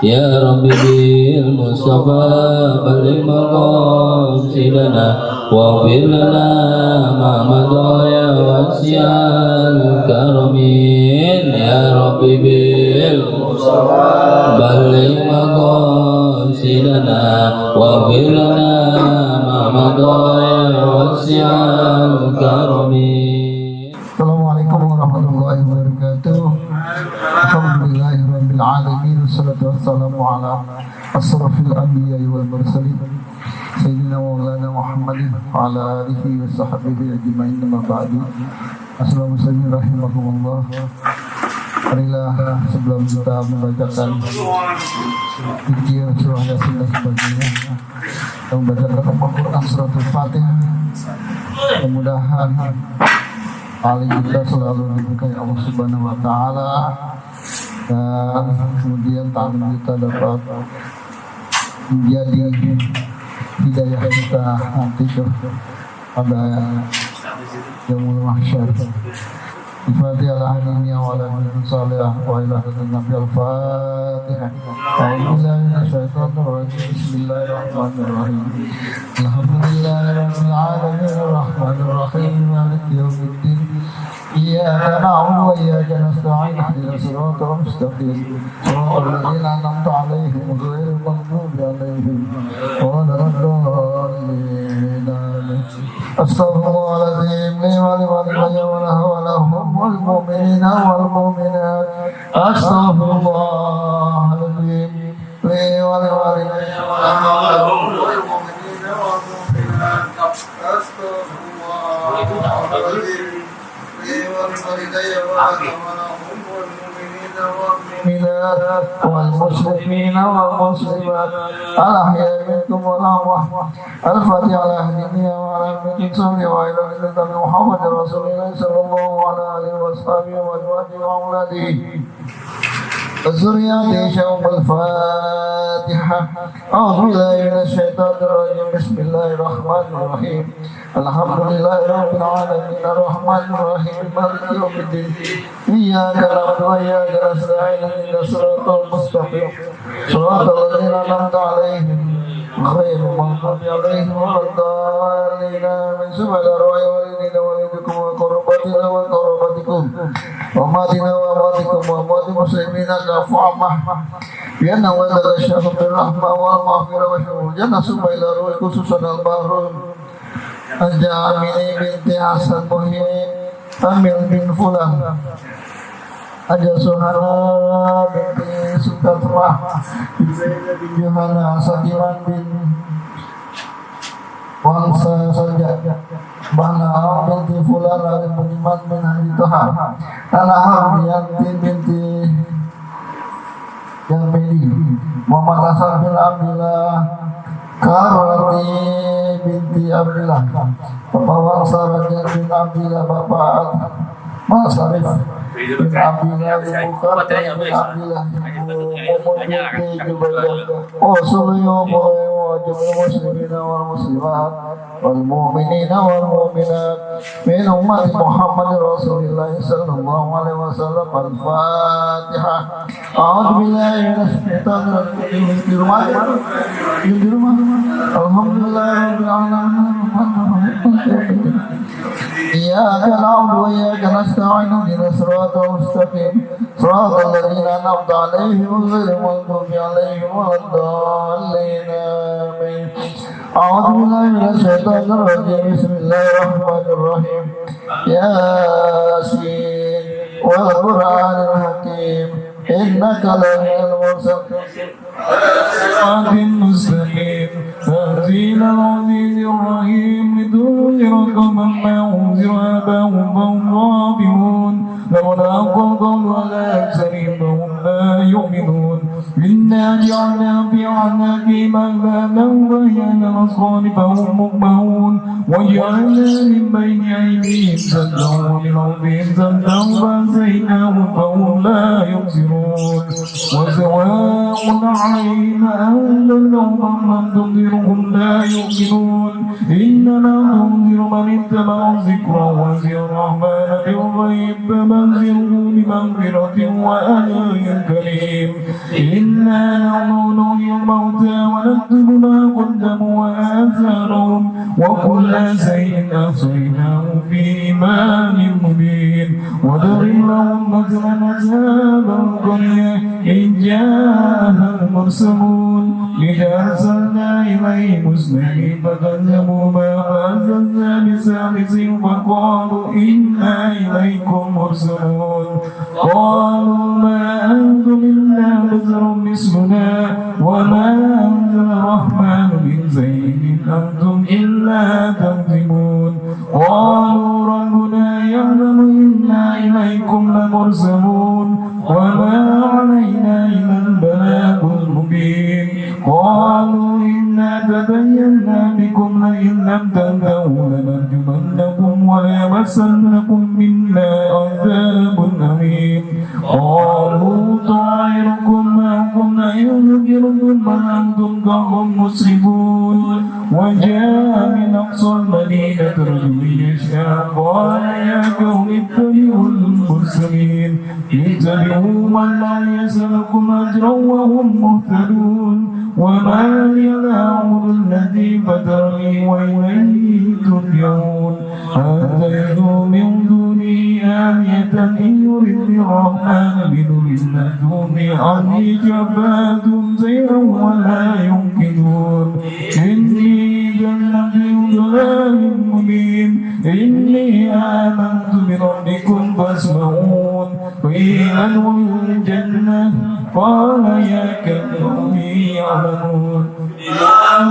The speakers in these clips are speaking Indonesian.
يا رب بالمصطفى بلغ مقاصدنا واغفر لنا ما مضى يا واسع الكرم يا رب بالمصطفى بلغ مقاصدنا واغفر لنا ما مضى يا واسع الكرم. Assalamualaikum warahmatullahi wabarakatuh. Alhamdulillahirabbil alamin wassalatu wassalamu ala asrafil anbiya'i wal mursalin sayyidina maulana Muhammadin wa ala alihi wa sahbihi ajmain amma ba'du. Assalamualaikum rahimakumullah. Marilah sebelum kita membacakan zikir surah Yasin dan sebagainya, kita membacakan Al-Quran suratul Fatihah. Mudah-mudahan paling kita selalu diberkahi Allah Subhanahu wa taala, dan kemudian tangan kita dapat menjadi hidayah kita nanti pada yaumul mahsyar. Al-Fatihah al-Haniyah wa ala salih wa ila nabi al-Fatihah. A'udzubillahi minasyaitonir rajim. Bismillahirrahmanirrahim. Alhamdulillahirabbil alamin arrahmanir rahim maliki yaumiddin. Iyyaka na'budu wa iyyaka nasta'in ihdinas siratal mustaqim siratal ladzina an'amta 'alaihim ghairil maghdubi 'alaihim waladdallin. Astaghfirullahaladzim li wa liwalidayya wa lahum wal mu'minina wal mu'minat. Astaghfirullahaladzim li wa liwalidayya wa lahum wal mu'minina wal mu'minat. Astaghfirullahaladzim والمسلمين والمسلمات الأحياء منكم والأموات. الفاتحة على أهلنا وعلى أهل صلى وإلى النبي محمد رسول الله صلى الله عليه وصحبه وأزواجه وأولاده وذرياته. شوق الفاتحة. أعوذ بالله من الشيطان الرجيم. بسم الله الرحمن الرحيم. الحمد لله رب العالمين الرحمن الرحيم مالك يوم الدين. إياك نعبد وإياك نستعين اهدنا الصراط المستقيم صراط الذين أنعمت عليهم غير المغضوب عليهم ولا الضالين. من سبل الأرواح والدينا والدكم وقرباتنا وقرباتكم وأماتنا وأماتكم وأموات المسلمين كافة بأن ولد الشرف بالرحمة والمغفرة وشر الجنة ثم إلى روح خصوصا المحروم الجامعي بنت حسن محيي أمير بن فلان Aja Suhana binti Sukatrah bin Johana Sakiman bin Wangsa Saja Bana binti Fulan Ali Budiman bin Haji Toha Tanah Yanti binti Jamili Muhammad Hasan bin Abdillah Karwati binti Abdillah Bapak Wangsa Raja bin Abdillah Bapak Mas Arif bin Abdillah Bukhar bin Abdillah المسلمين والمسلمات والمؤمنين والمؤمنات من أمة محمد رسول الله صلى الله عليه وسلم. الفاتحة. أعوذ بالله من الشيطان الرجيم. di rumah. Alhamdulillah rabbil alamin. إياك نعبد وإياك نستعين اهدنا الصراط المستقيم صراط الذين أنعمت عليهم غير المغضوب عليهم ولا الضالين. آمين. أعوذ بالله من الشيطان الرجيم. بسم الله الرحمن الرحيم. ياسين والقرآن الحكيم إنك لمن المرسلين صراط مستقيم تنزيل العزيز الرحيم لتنذر قوما ما أنذر آباؤهم فهم غافلون لولا القول على أكثرهم فهم لا يؤمنون. إنا جعلنا في أعناقهم أغلالا وهي إلى الأذقان فهم مقمحون وجعلنا من بين أيديهم سدا ومن خلفهم سدا فأغشيناهم فهم لا يبصرون. وسواء عليهم أأنذرتهم أم لم تنذرهم لا يؤمنون. إنما ننذر من اتبع الذكر وذكر الرحمن بالغيب فبشره بمغفرة وأجر كريم. إنا نحن نحيي الموتى ونكتب ما قدموا وآثارهم وكل شيء أحصيناه في إمام مبين وضرب لهم مثلا أصحاب القرية إذ جاءها المرسلون إذ أرسلنا إليهم اثنين فكذبوهما فأزلنا بثالث فقالوا إنا إليكم مرسلون قالوا ما أنتم إلا بشر مثلنا وما أنزل الرحمن من شيء أنتم إلا تكذبون قالوا ربنا يعلم إنا إليكم لمرسلون وما علينا إلا البلاغ المبين قالوا إنا تبينا بكم لئن لم تنتهوا لنرجمنكم وليمسنكم منا عذاب أليم قالوا طائركم معكم لئن ذكرتم بل أنتم قوم مسرفون وجاء من أقصى المدينة رجل يشاء قال يا قوم اتبعوا المرسلين اتبعوا من لا يسألكم أجرا وهم مهتدون وما لي لا أعبد الذي فطرني وإليه ترجعون أتخذ من دونه آلهة إن يردني الرحمن بضر لا تغني عني شفاعتهم شيئا ولا ينقذون إني جنة ضلال مبين إني آمنت بربكم فاسمعون قيل ادخلوا الجنة قال يا قوم يعلمون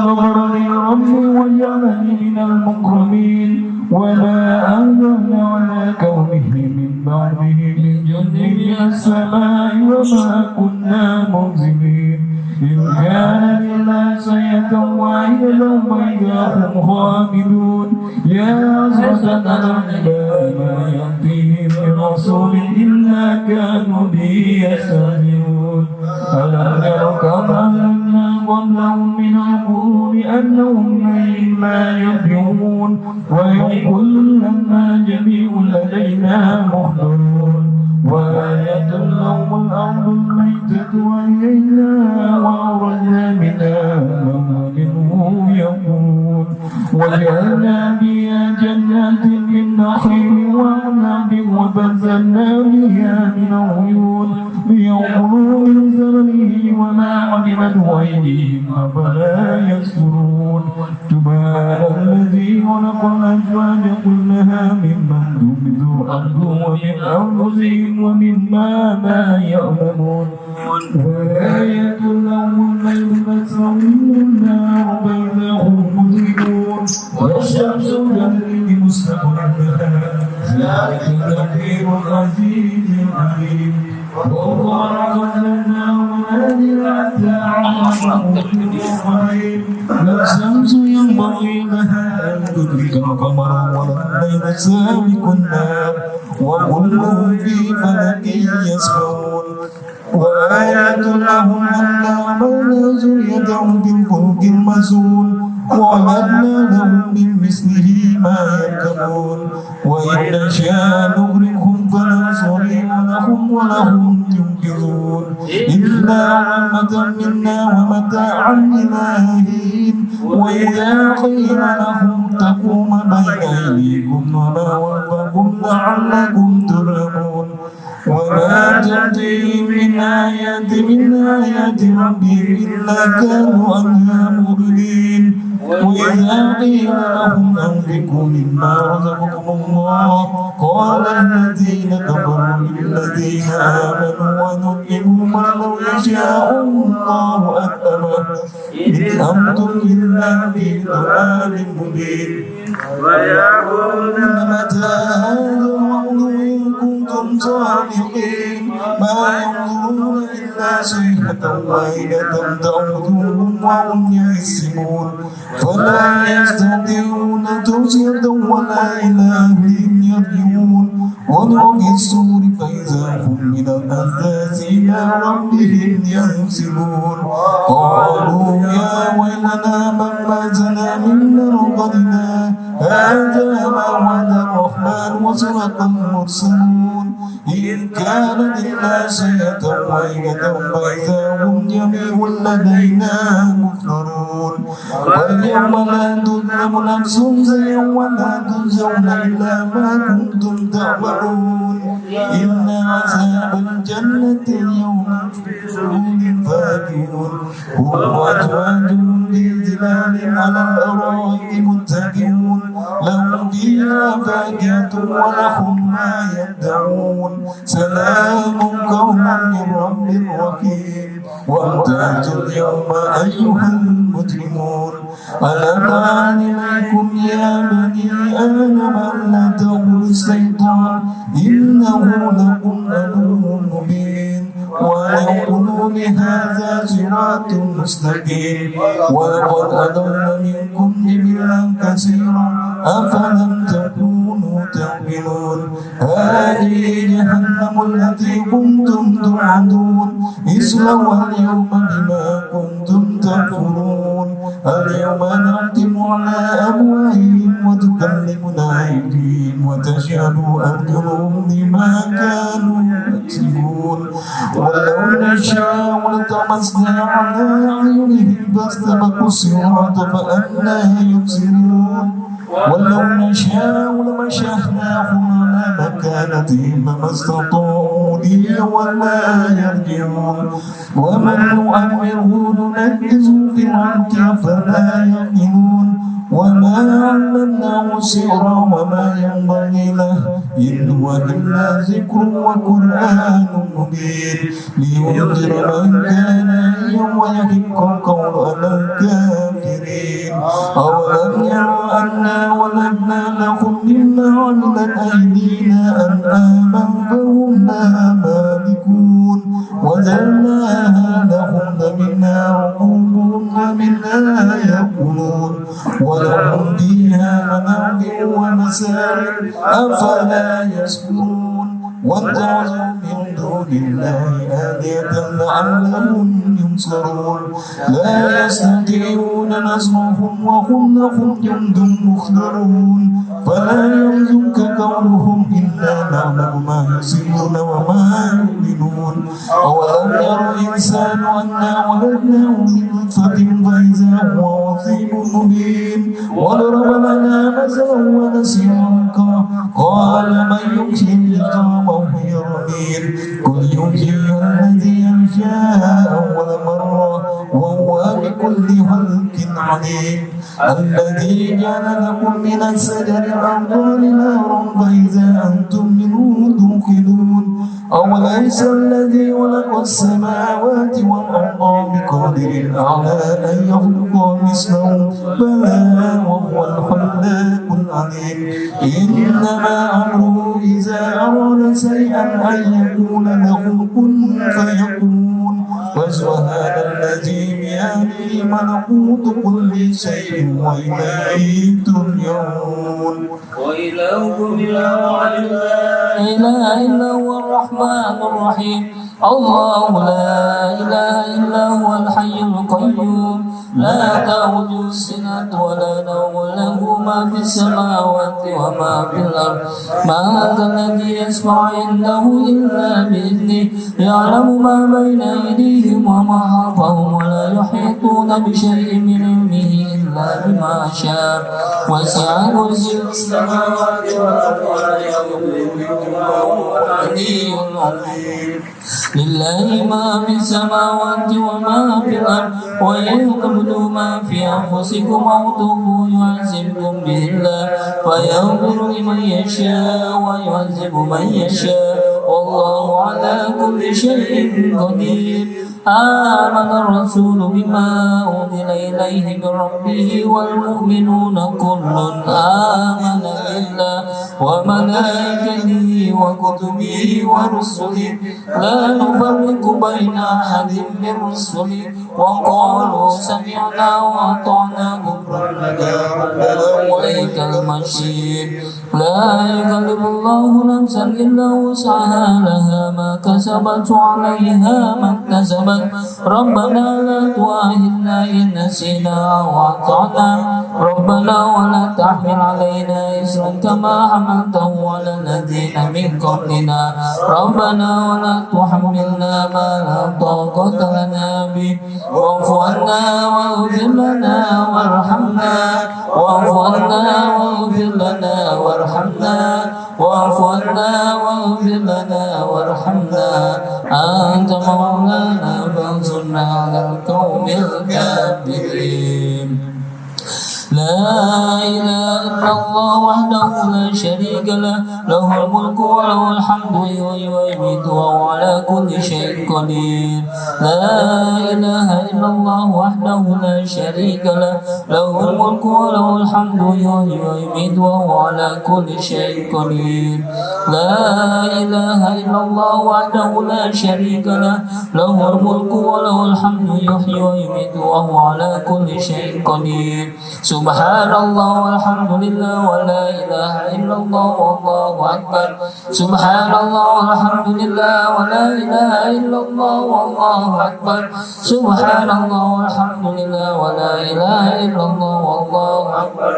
غفر لي ربي وجعلني من المكرمين وما أنزلنا على كونه من بعده من جند من السماء وما كنا منزلين إن كان إلا سيئة واحدة فإذا هم خامدون يا حسرة على العباد ما يأتيهم من رسول إلا كانوا به يستهزئون ألم يروا كما أهلكنا قبلهم من القرون أنهم لا يرجعون ويقول لما جميع لدينا محضرون وآية لهم الأرض الميتة وأحييناها وأخرجنا منها منه يقول وجعلنا فيها جنات من نخيل وأعناب وفجرنا فيها من عيون ليأكلوا من ثمره وما عملت أيديهم أفلا يشكرون سبحان الذي خلق الأزواج كلها ممن تنبت الأرض ومن أنفسهم ومما لا يعلمون وآية لهم الليل تسرون النار فإذا هم مظلمون والشمس تجري لمستقر لها ذلك تقدير العزيز العليم والله قدرنا منازل حتى عرفه القريب لا الشمس ينبغي لها أن تدرك القمر ولا الليل سابق النار وكلهم في فلك يسبحون وآيات لهم أن عملنا ذريتهم بالفلك المسون وأعدنا لهم من مثله ما يركبون وإن نشاء نغرقهم فلا صريع لهم ولهم ينقذون إلا رحمة منا ومتاعا إلى حين وإذا قيل لهم تقوم بين أيديكم وما وفقكم لعلكم ترحمون وما تأتيهم من آيات ربهم إلا كانوا عنها مؤمنين وإذا قيل لهم أنفقوا مما رزقكم الله قال الذين كفروا للذين آمنوا ونطعم ما لو يشاء الله أكرمه إن أنتم إلا في ضلال مبين ويقولون متى هذا الوعد إن كنتم صادقين ما ينظرون إلا صيحة واحدة تأخذهم وهم يحسبون فلا يستطيعون توصية ولا إلى أهلهم يرجعون ونفخ في الصور فإذا هم من الأحداث إلى ربهم ينسلون قالوا يا ويلنا من بعثنا من مرقدنا هذا ما وعد الرحمن وصدق المرسلون إن كانت إلا صيحة واحدة فإذا هم جميع لدينا محضرون واليوم لا تظلم نفس شيئا ولا تجزون إلا ما كنتم تعملون إن عذاب الجنة اليوم مفعول فاكهون هم وأزواجهم في ظلال على الأرائك متكئون لهم فيها فاكهة ولهم ما يدعون سلام قولا من رب رحيم وامتازوا اليوم أيها المجرمون ألم أعن إليكم يا بني آدم ألا تعبدوا الشيطان إنه لكم عدو مبين ويقولون هذا صراط مستقيم ولقد أضل منكم جبلا كثيرا أفلم تكونوا تعقلون هذه جهنم التي كنتم توعدون اصلوها اليوم بما كنتم تكفرون اليوم نختم على أبوابهم وتكلمنا أيديهم وتشهد أرجلهم بما كانوا يكسبون ولو نشاء لطمسنا على أعينهم فاستبقوا الصراط فأنى يبصرون ولو نشاء لمسخناهم على مكانتهم فما استطاعوا لي ولا يرجعون ومن نؤمره ننكسه في الخلق فلا يعقلون وما علمناه السحر وما ينبغي له إن هو إلا ذكر وقرآن مبين لينذر من كان حيا ويحق القول على الكافرين أولم يروا أنا ولدنا لهم مما عملت أيدينا أنعاما فهم لها مالكون وذلناها لهم فمنها ركوبهم ومنها يأكلون ولهم فيها منافع ومسارع أفلا يشكرون واتخذوا من دون الله آلهة لعلهم ينصرون لا يستطيعون نصرهم وهم لهم جند محضرون فلا يحزنك قولهم إنا نعلم ما يسرون وما يعلنون أولم ير الإنسان أنا ولدناه من نطفة فإذا هو خصيم مبين وضرب لنا مثلا ونسي خلقه قال من يحيي العظام وهي رميم قل يحييها الذي أنشأها أول مرة وهو بكل خلق عليم الذي جعل لكم من الشجر الأخضر نارا فإذا أنتم منه توقدون أوليس الذي خلق السماوات والأرض بقادر على أن يخلق مثلهم بلى وهو الخلاق العليم إنما أمره إذا أراد شيئا أن يقول له كن فيكون وسبحان الذي بيده ملكوت كل شيء وإليه ترجعون وإلهكم إله واحد لا إله إلا هو الرحمن الرحيم الله لا إله إلا هو الحي القيوم لا تأخذه سنة ولا نوم له ما في السماوات وما في الأرض ما هذا الذي يشفع عنده إلا بإذنه يعلم ما بين أيديهم وما خلفهم ولا يحيطون بشيء من علمه إلا بما شاء وسع كرسيه السماوات والأرض ولا يؤوده وهو العلي العظيم لله ما في السماوات وما في الأرض وإن تبدوا ما في أنفسكم أو تخفوه يعذبكم به الله فيغفر لمن يشاء ويعذب من يشاء والله على كل شيء قدير آمن الرسول بما أنزل إليه من ربه والمؤمنون كل آمن بالله وملائكته وكتبه ورسله لا نفرق بين أحد من رسله وقالوا سمعنا وأطعنا غفرانك وإليك المصير لا يكلف الله نفسا إلا وسعها لها ما كسبت وعليها ما اكتسبت ربنا لا تؤاخذنا إن نسينا أو أخطأنا ربنا ولا تحمل علينا إصرا كما حملته على الذين من قبلنا ربنا ولا تحملنا ما لا طاقة لنا به واعف عنا واغفر لنا وارحمنا واعف عنا واغفر لنا وارحمنا واعف عنا واغفر لنا وارحمنا أنت مولانا فانصرنا على القوم الكافرين لا إله إلا الله وحده لا شريك له له الملك وله الحمد يحيي ويميت وهو على كل شيء قدير لا إله إلا الله وحده لا شريك له له الملك وله الحمد يحيي ويميت وهو على كل شيء قدير لا إله إلا الله وحده لا شريك له له الملك وله الحمد يحيي ويميت وهو على كل شيء قدير سبحان الله والحمد لله ولا إله إلا الله والله أكبر سبحان الله والحمد لله ولا إله إلا الله والله أكبر سبحان الله والحمد لله ولا إله إلا الله والله أكبر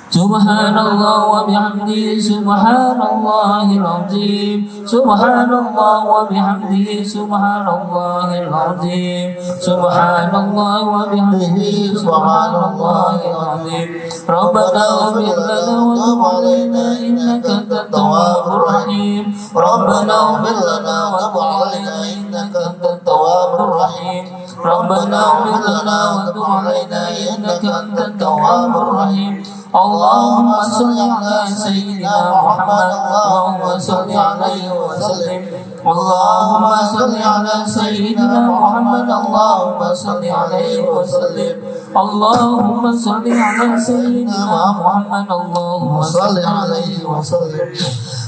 سبحان الله وبحمده سبحان الله العظيم سبحان الله وبحمده سبحان الله العظيم سبحان الله وبحمده سبحان الله العظيم ربنا اغفر لنا وتب علينا إنك أنت التواب الرحيم ربنا اغفر لنا وتب علينا إنك أنت التواب الرحيم ربنا اغفر لنا وتب علينا إنك أنت التواب الرحيم اللهم صل على سيدنا محمد اللهم صل عليه وسلم اللهم صل على سيدنا محمد اللهم صل عليه وسلم اللهم صل على سيدنا محمد اللهم صل عليه وسلم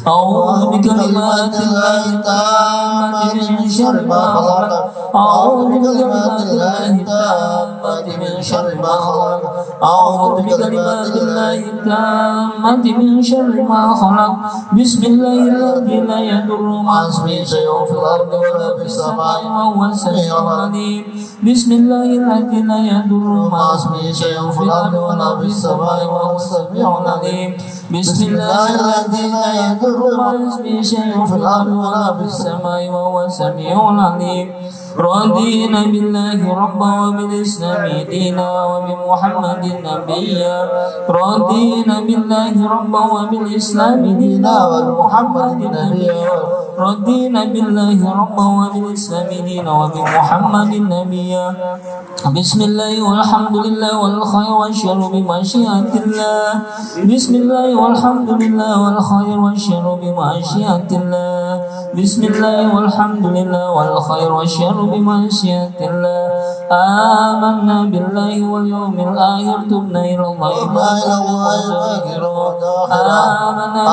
أعوذ بكلمات الله التامة من شر ما خلق أعوذ بكلمات الله التامة من شر ما خلق أعوذ بكلمات الله التامة من شر ما خلق بسم الله الذي لا يضر مع اسمه شيء في الأرض ولا في السماء وهو السميع العليم بسم الله الذي لا يضر مع اسمه شيء في الأرض ولا في السماء وهو السميع العليم بسم الله الذي لا يضر مع اسمه شيء في الأرض ولا في السماء وهو السميع العليم رضينا بالله ربا وبالإسلام دينا وبمحمد نبيا رضينا بالله ربا وبالإسلام دينا وبمحمد نبيا رضينا بالله ربا وبالإسلام دينا وبمحمد نبيا بسم الله والحمد لله والخير والشر بمشيئة الله بسم الله والحمد لله والخير والشر بمشيئة الله بسم الله والحمد لله والخير والشر بمشيئة الله آمنا بالله واليوم الآخر تبنا إلى الله آمنا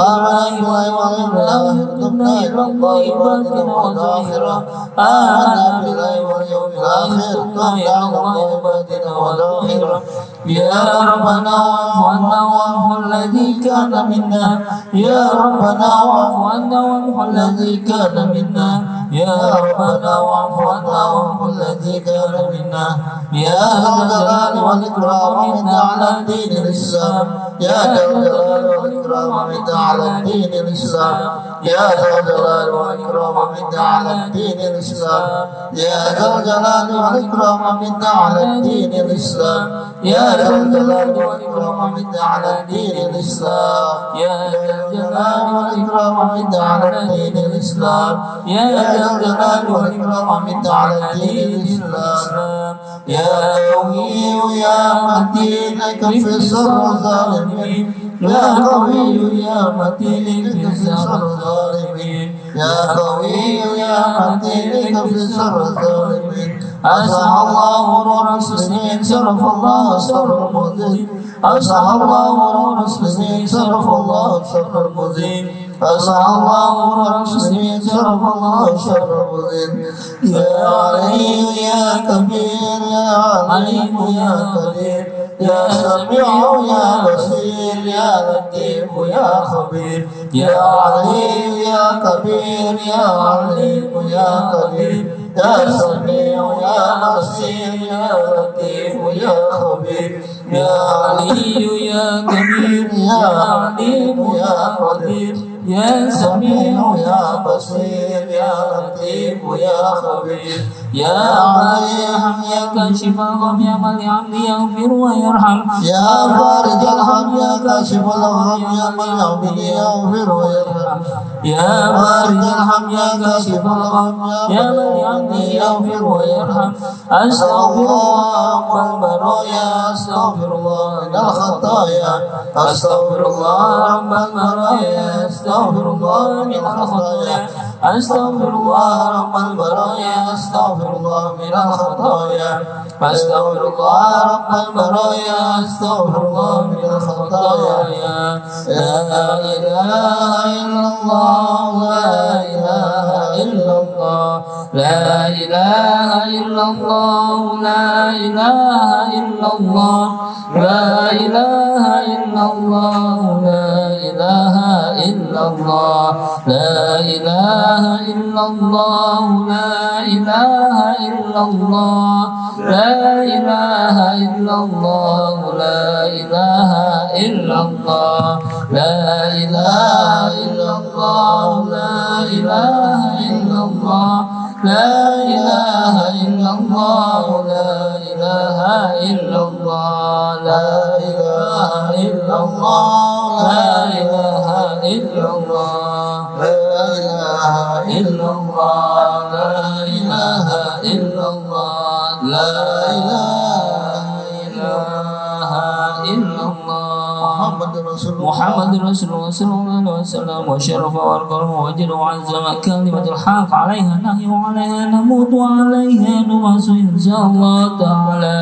بالله واليوم الآخر تبنا إلى الله باطنا وظاهرا آمنا بالله واليوم الآخر تبنا إلى الله باطنا وظاهرا يا ربنا واعف عنا واعف الذي كان منا يا ربنا واعف عنا واعف الذي كان منا يا ربنا واعف عنا واعف الذي كان منا يا ذا الجلال والإكرام منا على دين الإسلام يا ذا الجلال والإكرام منا على دين الإسلام يا ذا الجلال والإكرام منا على دين الإسلام يا ذا الجلال والإكرام منا على دين الإسلام يا ذا الجلال والإكرام منا على دين الإسلام يا ذا الجلال والإكرام منا على دين الإسلام يا ذا الجلال والإكرام منا على دين الإسلام يا قوي يا متين كف شر الظالمين يا قوي يا متين كف شر الظالمين يا قوي يا متين كف شر الظالمين أصلح الله نور المسلمين شرف الله شر المؤذين أصلح الله نور المسلمين شرف الله شر المؤذين أصلح الله نور المسلمين شرف الله شر المؤذين يا علي يا كبير يا عليم يا قدير يا سميع يا بصير يا لطيف يا خبير يا عليم يا كبير يا عليم يا قدير يا سميع يا بصير يا لطيف يا خبير يا علي يا كبير يا عليم يا قدير يا سميع يا بصير يا لطيف يا خبير يا عليم يا كاشف الغم يا من يعمل يغفر ويرحم يا فارج الهم يا كاشف الغم يا من يعمل يغفر ويرحم يا فارج الهم يا كاشف الغم يا من يعمل يغفر ويرحم أستغفر الله والبرايا أستغفر الله من الخطايا أستغفر الله رب البرايا أستغفر الله من الخطايا أستغفر الله رب البرايا أستغفر الله من الخطايا أستغفر الله رب البرايا أستغفر الله من الخطايا لا إله إلا الله لا إله إلا الله لا إله إلا الله لا إله إلا الله لا إله إلا الله لا إله إلا الله لا إله إلا الله لا إله إلا الله لا إله إلا الله لا إله إلا الله لا إله إلا الله لا إله إلا الله لا إله إلا الله لا إله إلا الله لا إله إلا الله لا إله إلا الله لا إله إلا الله لا إله إلا الله لا إله إلا الله محمد رسول الله صلى الله عليه وسلم وشرف والكرم وجل وعز كلمة الحق عليها النهي وعليها نموت وعليها نبعث إن شاء الله تعالى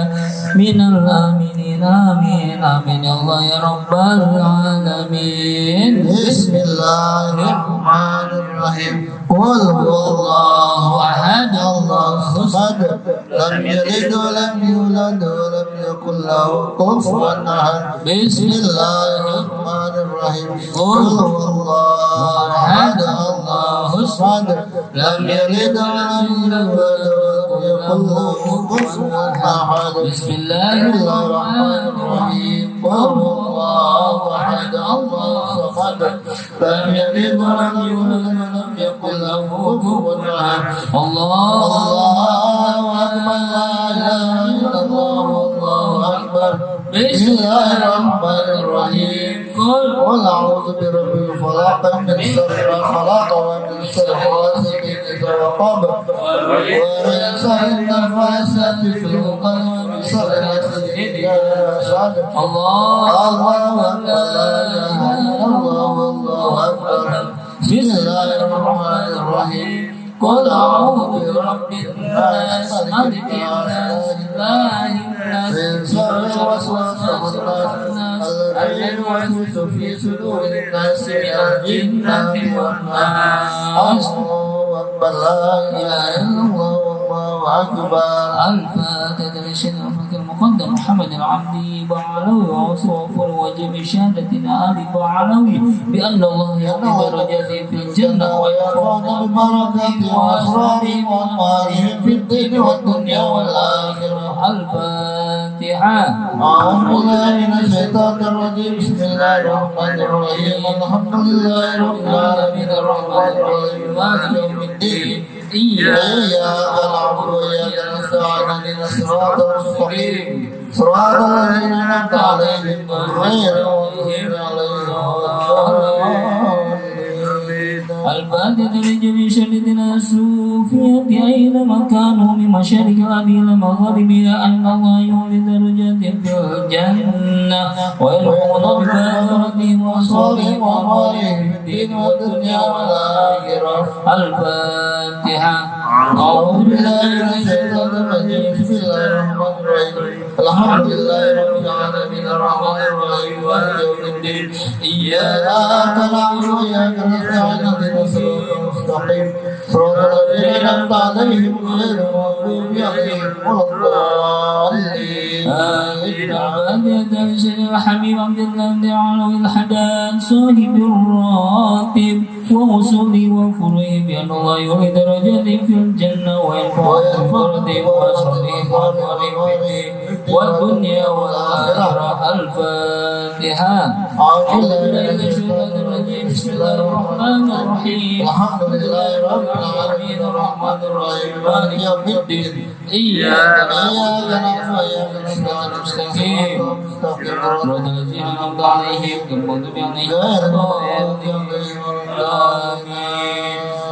من الآمنين آمين آمين يا الله يا رب العالمين بسم الله الرحمن الرحيم قل هو الله أحد الله الصمد لم يلد ولم يولد ولم يكن له كفوا أحد بسم الله الرحمن الرحيم قل هو الله أحد الله الصمد لم يلد ولم يولد ولم يكن له كفوا أحد بسم الله الرحمن الرحيم قل هو الله أحد الله الصمد لم يلد ولم يولد ولم يكن له كفوا أحد الله أكبر لا إله إلا الله والله أكبر بسم الله الرحمن الرحيم قل أعوذ برب الفلق من شر ما خلق ومن شر غاسق إذا وقب ومن شر النفاثات في العقد ومن شر حاسد إذا حسد الله أكبر لا إله إلا الله والله أكبر بسم الله الرحمن الرحيم قل أعوذ برب الناس ملك الناس إله الناس من شر الوسواس الخناس الذي يوسوس في صدور الناس من الجنة والناس الله أكبر لا إله إلا الله والله أكبر الفاتحة للشيخ المقدم محمد العبدي بعلوي وصوف وجب شهادة آل بعلوي بأن الله يقضي درجاته في الجنة ويرفعنا ببركاته وأسرارهم وأنوارهم في الدين والدنيا والآخرة الفاتحة أعوذ بالله من الشيطان الرجيم بسم الله الرحمن الرحيم الحمد لله رب العالمين الرحمن الرحيم مالك يوم الدين إياك نعبد وإياك نستعين اهدنا الصراط المستقيم صراط الذين أنعمت عليهم غير المغضوب عليهم ولا الضالين الفاتحة لجميع شرطنا الصوفية أينما كانوا من مشارق الأرض إلى مغاربها أن الله يولي درجات في الجنة ويرحمنا بكثرتهم وأصحابهم وأموالهم في الدين والدنيا والآخرة الفاتحة أعوذ بالله من الشيطان الرجيم بسم الله الرحمن الرحيم الحمد لله رب العالمين الرحمن الرحيم مالك يوم الدين إياك نعبد وإياك نستعين اهدنا الصراط المستقيم صراط الذين أنعمت عليهم غير المغضوب عليهم ولا الضالين آمين عبد الله علوي الحداد صاحب الراتب ووصولي وفروي بأن الله يولي درجات في الجنة وينفع الفرد وأسرهم وأنوارهم في الدين والدنيا والآخرة. الفاتحة. أعوذ بالله من الشيطان الرجيم. بسم الله الرحمن الرحيم. الحمد لله رب العالمين الرحمن الرحيم مالك يوم الدين. إياك نعبد وإياك نستعين المستقيم صراط الذين أنعمت عليهم غير المغضوب عليهم ولا الضالين.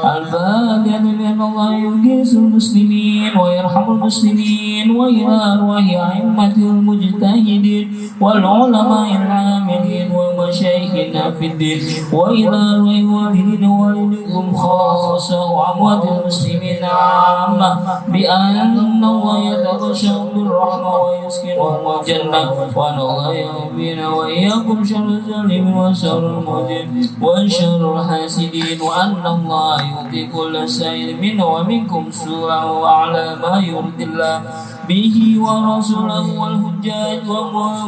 الفاتحة. بأن الله يجيز المسلمين ويرحم المسلمين وإلى أرواح أئمة المجتهدين والعلماء العاملين ومشايخنا في الدين وإلى أرواح والدين ووالدكم خاصة وأموات المسلمين عامة بأن الله يتغشاهم بالرحمة ويسكنهم الجنة وأن الله يعافينا وإياكم شر الظالمين وشر المؤذين وشر الحاسدين وأن الله يؤتي كل سائل منا ومنكم سوءا وعلى ما يرضي الله به ورسوله والحجاج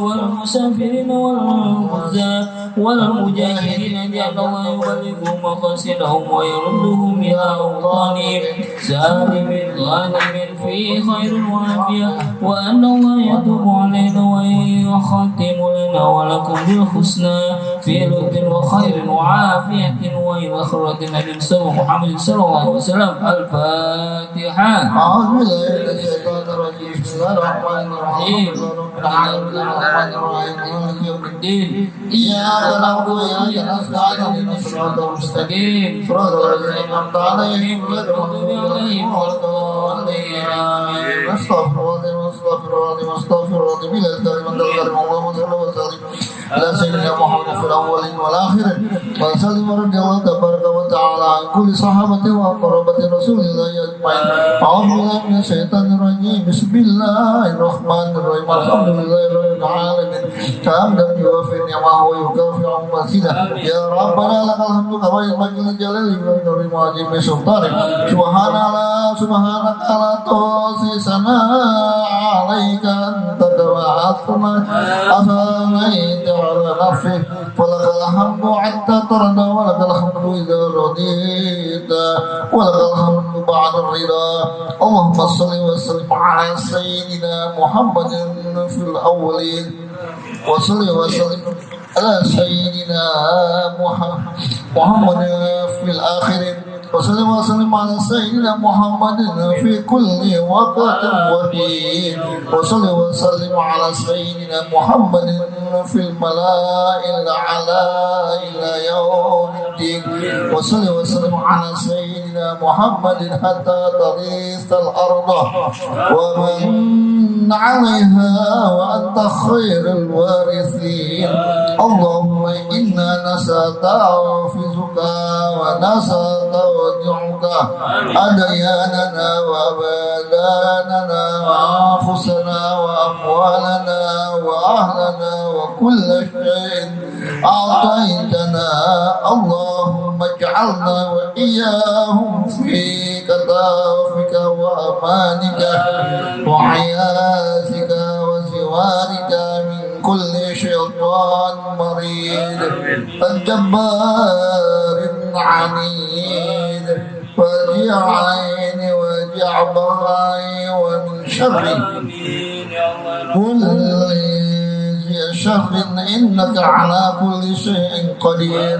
والمسافرين والغزاة والمجاهدين بأن الله يبلغ مقاصدهم ويردهم إلى أوطانهم سالم غانم في خير وعافية وأن الله يتوب علينا ويختم لنا ولكم بالحسنى في لطف وخير وعافية وإلى آخرة النبي محمد صلى الله عليه وسلم. الفاتحة. أعوذ بالله من الشيطان الرجيم. بسم الله الرحمن الرحيم. الرحمن الرحيم مالك يوم الدين. إياك نعبد وإياك نستعين اهدنا الصراط المستقيم صراط الذين أنعمت عليهم غير المغضوب عليهم ولا الضالين. آمين. أستغفر الله أستغفر الله أستغفر الله بلا كلمة الكريم اللهم صل وسلم على سيدنا محمد في الأولين والآخرين وسلم رضي الله تبارك وتعالى عن كل صحابة وقرابة رسول الله أجمعين. أعوذ بالله من الشيطان الرجيم. بسم الله الرحمن الرحيم. الحمد لله رب العالمين حمدا يوافي نعمه ويكافئ مزيدا. يا ربنا لك الحمد كما ينبغي لجلال وجهك وعظيم سلطانك. سبحانك لا تحصي ثناء عليك أنت كما أثنيت على نفسك فلك الحمد حتى ترضى ولك الحمد إذا رضيت ولك الحمد بعد الرضا. اللهم صل وسلم على سيدنا محمد في الأولين وصل وسلم على سيدنا محمد في الآخرين وسلم وسلم على سيدنا محمد في كل وقت وحين وصل وسلم على سيدنا محمد في الملائكة الأعلى إلى يوم الدين وصل وسلم على سيدنا محمد حتى ترث الأرض ومن عليها وأنت خير الوارثين. اللهم إنا نستعفزك ونستودعك أدياننا وأبداننا وأنفسنا وأموالنا وأهلنا وكل شيء أعطيتنا. اللهم اجعلنا وإياهم في كتافك وأمانك وحياتك وزوارك من كل شيطان مريد الجبار عنيد وجع عين وجع بغاي ومن شر كل شر إنك على كل شيء قدير.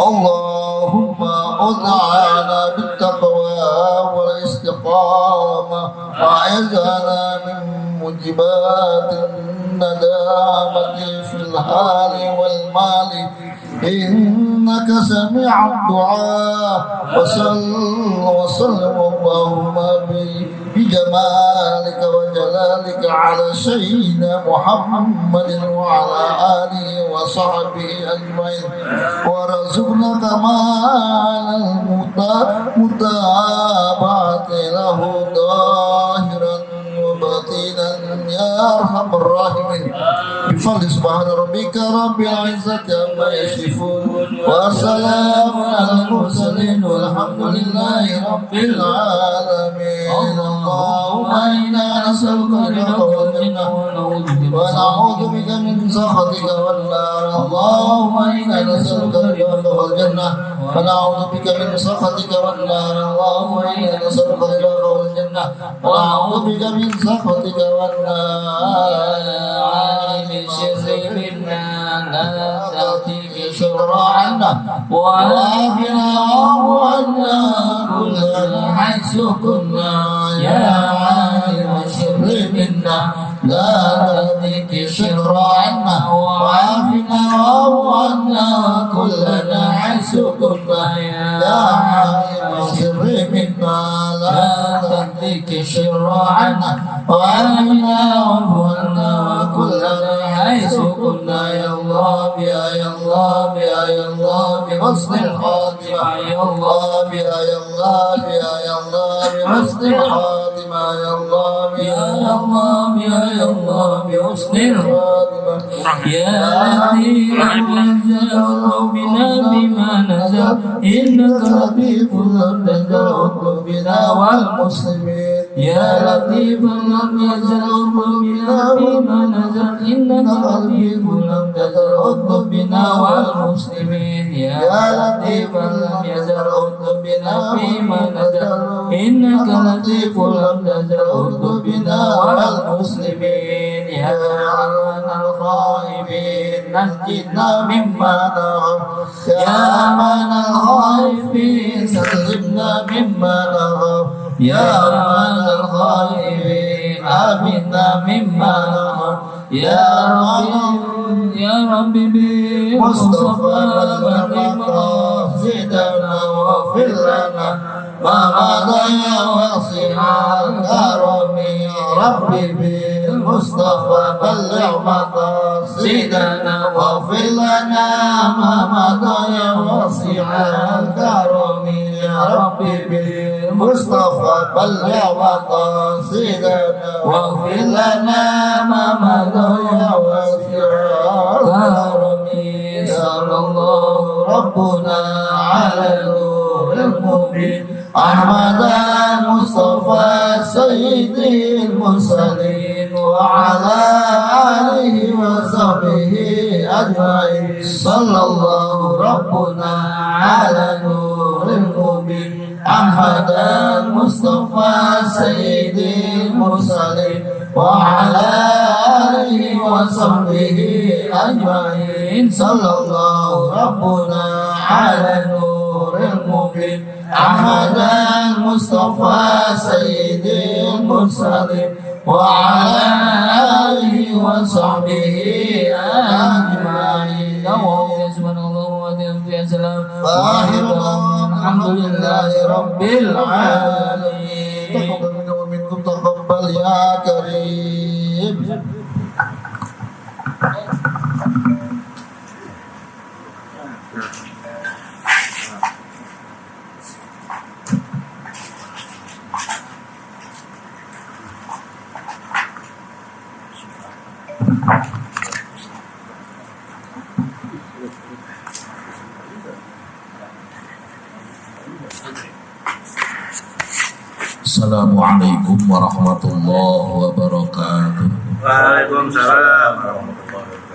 اللهم أطعنا بالتقوى والاستقامة وأعذنا من موجبات الندامة في الحال والمال إنك سميع الدعاء. وصل اللهم بجمالك وجلالك على سيدنا محمد وعلى آله وصحبه أجمعين ورزقنا كمال المتابعة له ظاهرا وباطنا يا أرحم الراحمين. بفضل سبحان ربك رب العزة عما يصفون وسلام على المرسلين والحمد لله رب العالمين. اللهم إنا نسألك رضاك والجنة ونعوذ بك من سخطك والنار اللهم إنا نسألك رضاك والجنة ونعوذ بك من سخطك والنار اللهم إنا نسألك رضاك والجنة ونعوذ بك من سخطك والنار من شر منا لا تأتيك شر عنا وعافنا عنا كلنا حيث كنا يا عالم الشر منا لا تأتيك شر عنا وعافنا عنا كلنا حيث كنا يا عالم الشر منا لا تأتيك شر عنا وعافنا عنا كلنا حيث كنا يا الله يا الله يا الله بحسن الخاتمة يا الله يا الله يا الله بحسن الخاتمة يا الله يا الله يا الله بحسن الخاتمة يا لطيف أنزل بنا بما نزل إنك لطيف تنزل قلوبنا والمسلمين يا لطيف لم يزل بنا بما نزل إنك لطيف لم تزل بنا والمسلمين يا لطيف لم يزل بنا بما نزل إنك لطيف لم تزل بنا والمسلمين يا أرحم الراحمين نجنا مما نخاف يا أمان الخائفين سلمنا مما نخاف يا أمان الخائفين آمنا مما نخاف يا ربي بمصطفى بلغ مقاصدنا واغفر لنا ما مضى يا واسع الكرم يا ربي بالمصطفى بلغ مقاصدنا واغفر لنا ما مضى يا واسع الكرم يا ربي بالمصطفى بلغ مقاصدنا واغفر لنا ما مضى يا واسع الكرم صلى الله ربنا على النور المبين أحمد المصطفى سيد المرسلين وعلى آله وصحبه أجمعين صلى الله ربنا على النور المبين أحمد المصطفى سيد المرسلين وعلى آله وصحبه أجمعين صلى الله ربنا على النور المبين أحمد المصطفى سيد المرسلين وعلى آله وصحبه أجمعين سبحان الله وبحمده سلام الحمد لله رب العالمين ومنكم تقبل يا كريم Assalamualaikum warahmatullahi wabarakatuh. Waalaikumsalam warahmatullahi wabarakatuh.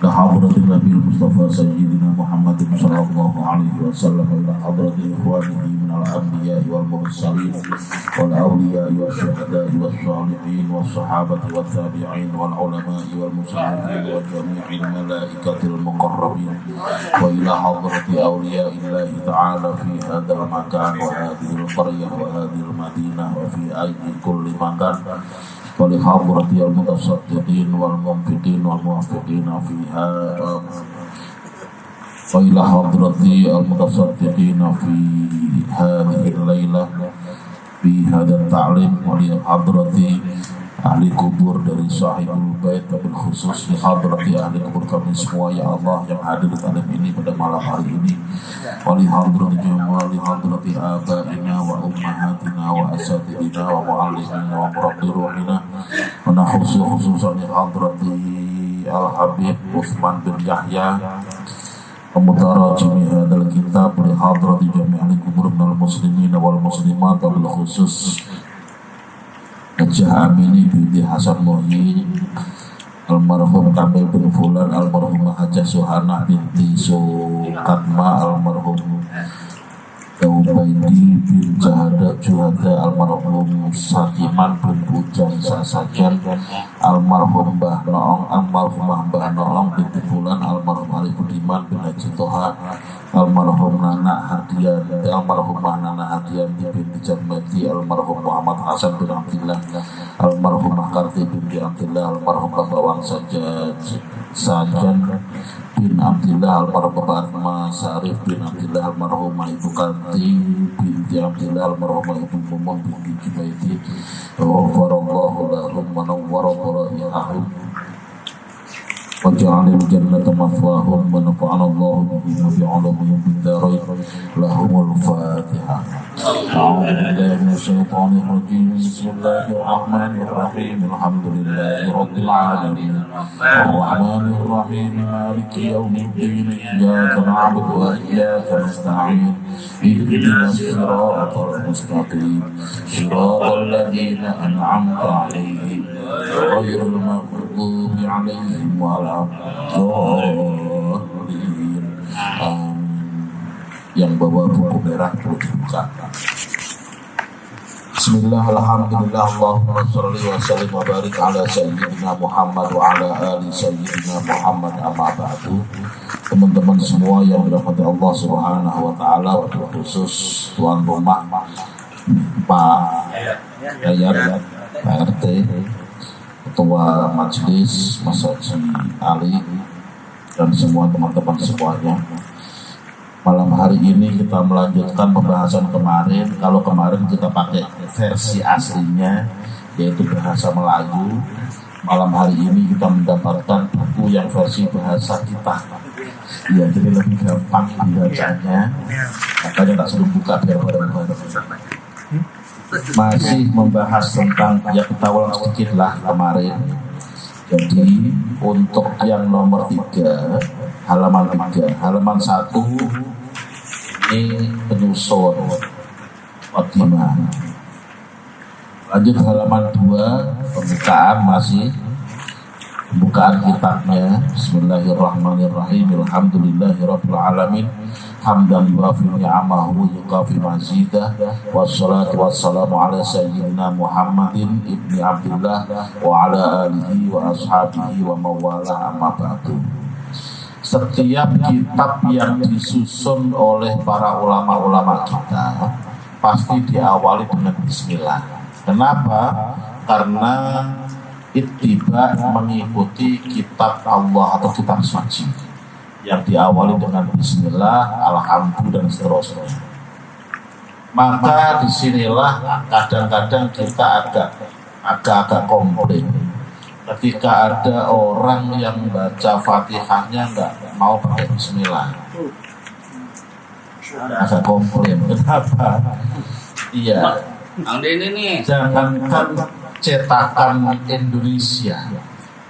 Hadratin Nabi Mustafa Sayyidina Muhammad sallallahu alaihi wasallam ila hadratil ikhwanihi minal anbiya'i wal mursalin wal awliya'i wasyuhada'i wassalihin wassahabati wattabi'in wal ulama'i wal muslimin wa jami'il malaikatil muqarrabin wa ila hadrati awliya'illahi ta'ala fi hadzal makan wa hadhil qaryah wa hadhil madinah wa fi ayyi kulli makan ولحضرة المتصدقين والمنفقين والموفقين فيها وإلى حضرة المتصدقين في هذه الليلة في هذا التعليم ولحضرة ahli kubur dari sahibul bait, wabil khusus di hadrati ahli kubur kami semua ya Allah yang hadir di talim ini pada malam hari ini, wali hadrati wali hadrati abaina wa ummahatina wa asatidina wa muallimina wa murabbi ruhina wa khususan di hadrati al-habib Utsman bin Yahya mutarajimi hadal kitab li hadrati jami'il kubur minal muslimin wal muslimat, wabil khusus Hajjah Amini binti Hasan Muhyi almarhum Kamil bin Fulan, almarhumah Hajah Suhana binti Sukatma, almarhum Daubaidi bin Juhada, almarhum Sakiman bin Bujang Sasajan, almarhum Mbah Noong, almarhumah Mbah Noong binti Fulan, almarhum Ali Budiman bin Haji Toha, almarhum Nana Hadian, almarhumah Nana Hadian binti Jamati, almarhum Muhammad Hasan bin Abdillah, almarhumah Karti binti Abdillah, almarhum Bapak Wangsa Sajan bin Abdillah, almarhum Bapak Asma Sarif bin Abdillah, almarhumah Ibu Karti binti Abdillah, almarhumah Ibu Mumun binti Jubaidi, ghafarallahu lahum wa nawwara dharaihahum wa ja'alil jannata mathwahum wa nafa'ana Allahu bihim wa bi'ulumihim fid dharain. Lahumul Fatihah. A'udzu billahi minasy syaithanir rajim. Bismillahir rahmanir rahim. Alhamdulillahi rabbil alamin. Arrahmanir rahim. Maliki yaumiddin. Iyyaka na'budu wa iyyaka nasta'in. Ihdinas siratal mustaqim. Siratal ladzina an'amta 'alaihim ghairil maghdubi 'alaihim waladdallin. Amin. Yang bawa buku merah perlu dibuka. Bismillah, alhamdulillah, Allahumma sholli wa sallim wa barik ala sayyidina Muhammad wa ala ali sayyidina Muhammad, amma ba'du. Teman-teman semua yang dirahmati Allah Subhanahu wa taala, khusus tuan rumah Pak Yayat, Pak RT, Ketua Majelis Mas Haji Ali, dan semua teman-teman semuanya. Malam hari ini kita melanjutkan pembahasan kemarin. Kalau kemarin kita pakai versi aslinya, yaitu bahasa Melayu. Malam hari ini kita mendapatkan buku yang versi bahasa kita. Ya, jadi lebih gampang dibacanya. Makanya tak suruh buka biar bareng-bareng. Masih membahas tentang, ya kita ulang sedikit lah kemarin. Jadi untuk yang nomor 3, halaman 3, halaman 1 ini penyusun Fatimah. Lanjut halaman 2, pembukaan, masih pembukaan kitabnya. Bismillahirrahmanirrahim. Alhamdulillahirabbil alamin. Hamdan yuwafi ni'amahu yukafi mazidah. Wassalatu wassalamu ala sayyidina Muhammadin ibni Abdillah wa ala alihi wa ashabihi wa mawalah, amma ba'du. Setiap kitab yang disusun oleh para ulama-ulama kita pasti diawali dengan bismillah. Kenapa? Karena ittiba, mengikuti kitab Allah atau kitab suci yang diawali dengan bismillah, alhamdulillah, dan seterusnya. Maka disinilah kadang-kadang kita agak komplain ketika ada orang yang baca Fatihahnya nggak mau pakai bismillah. Agak komplain. Kenapa? Iya. Jangankan cetakan Indonesia,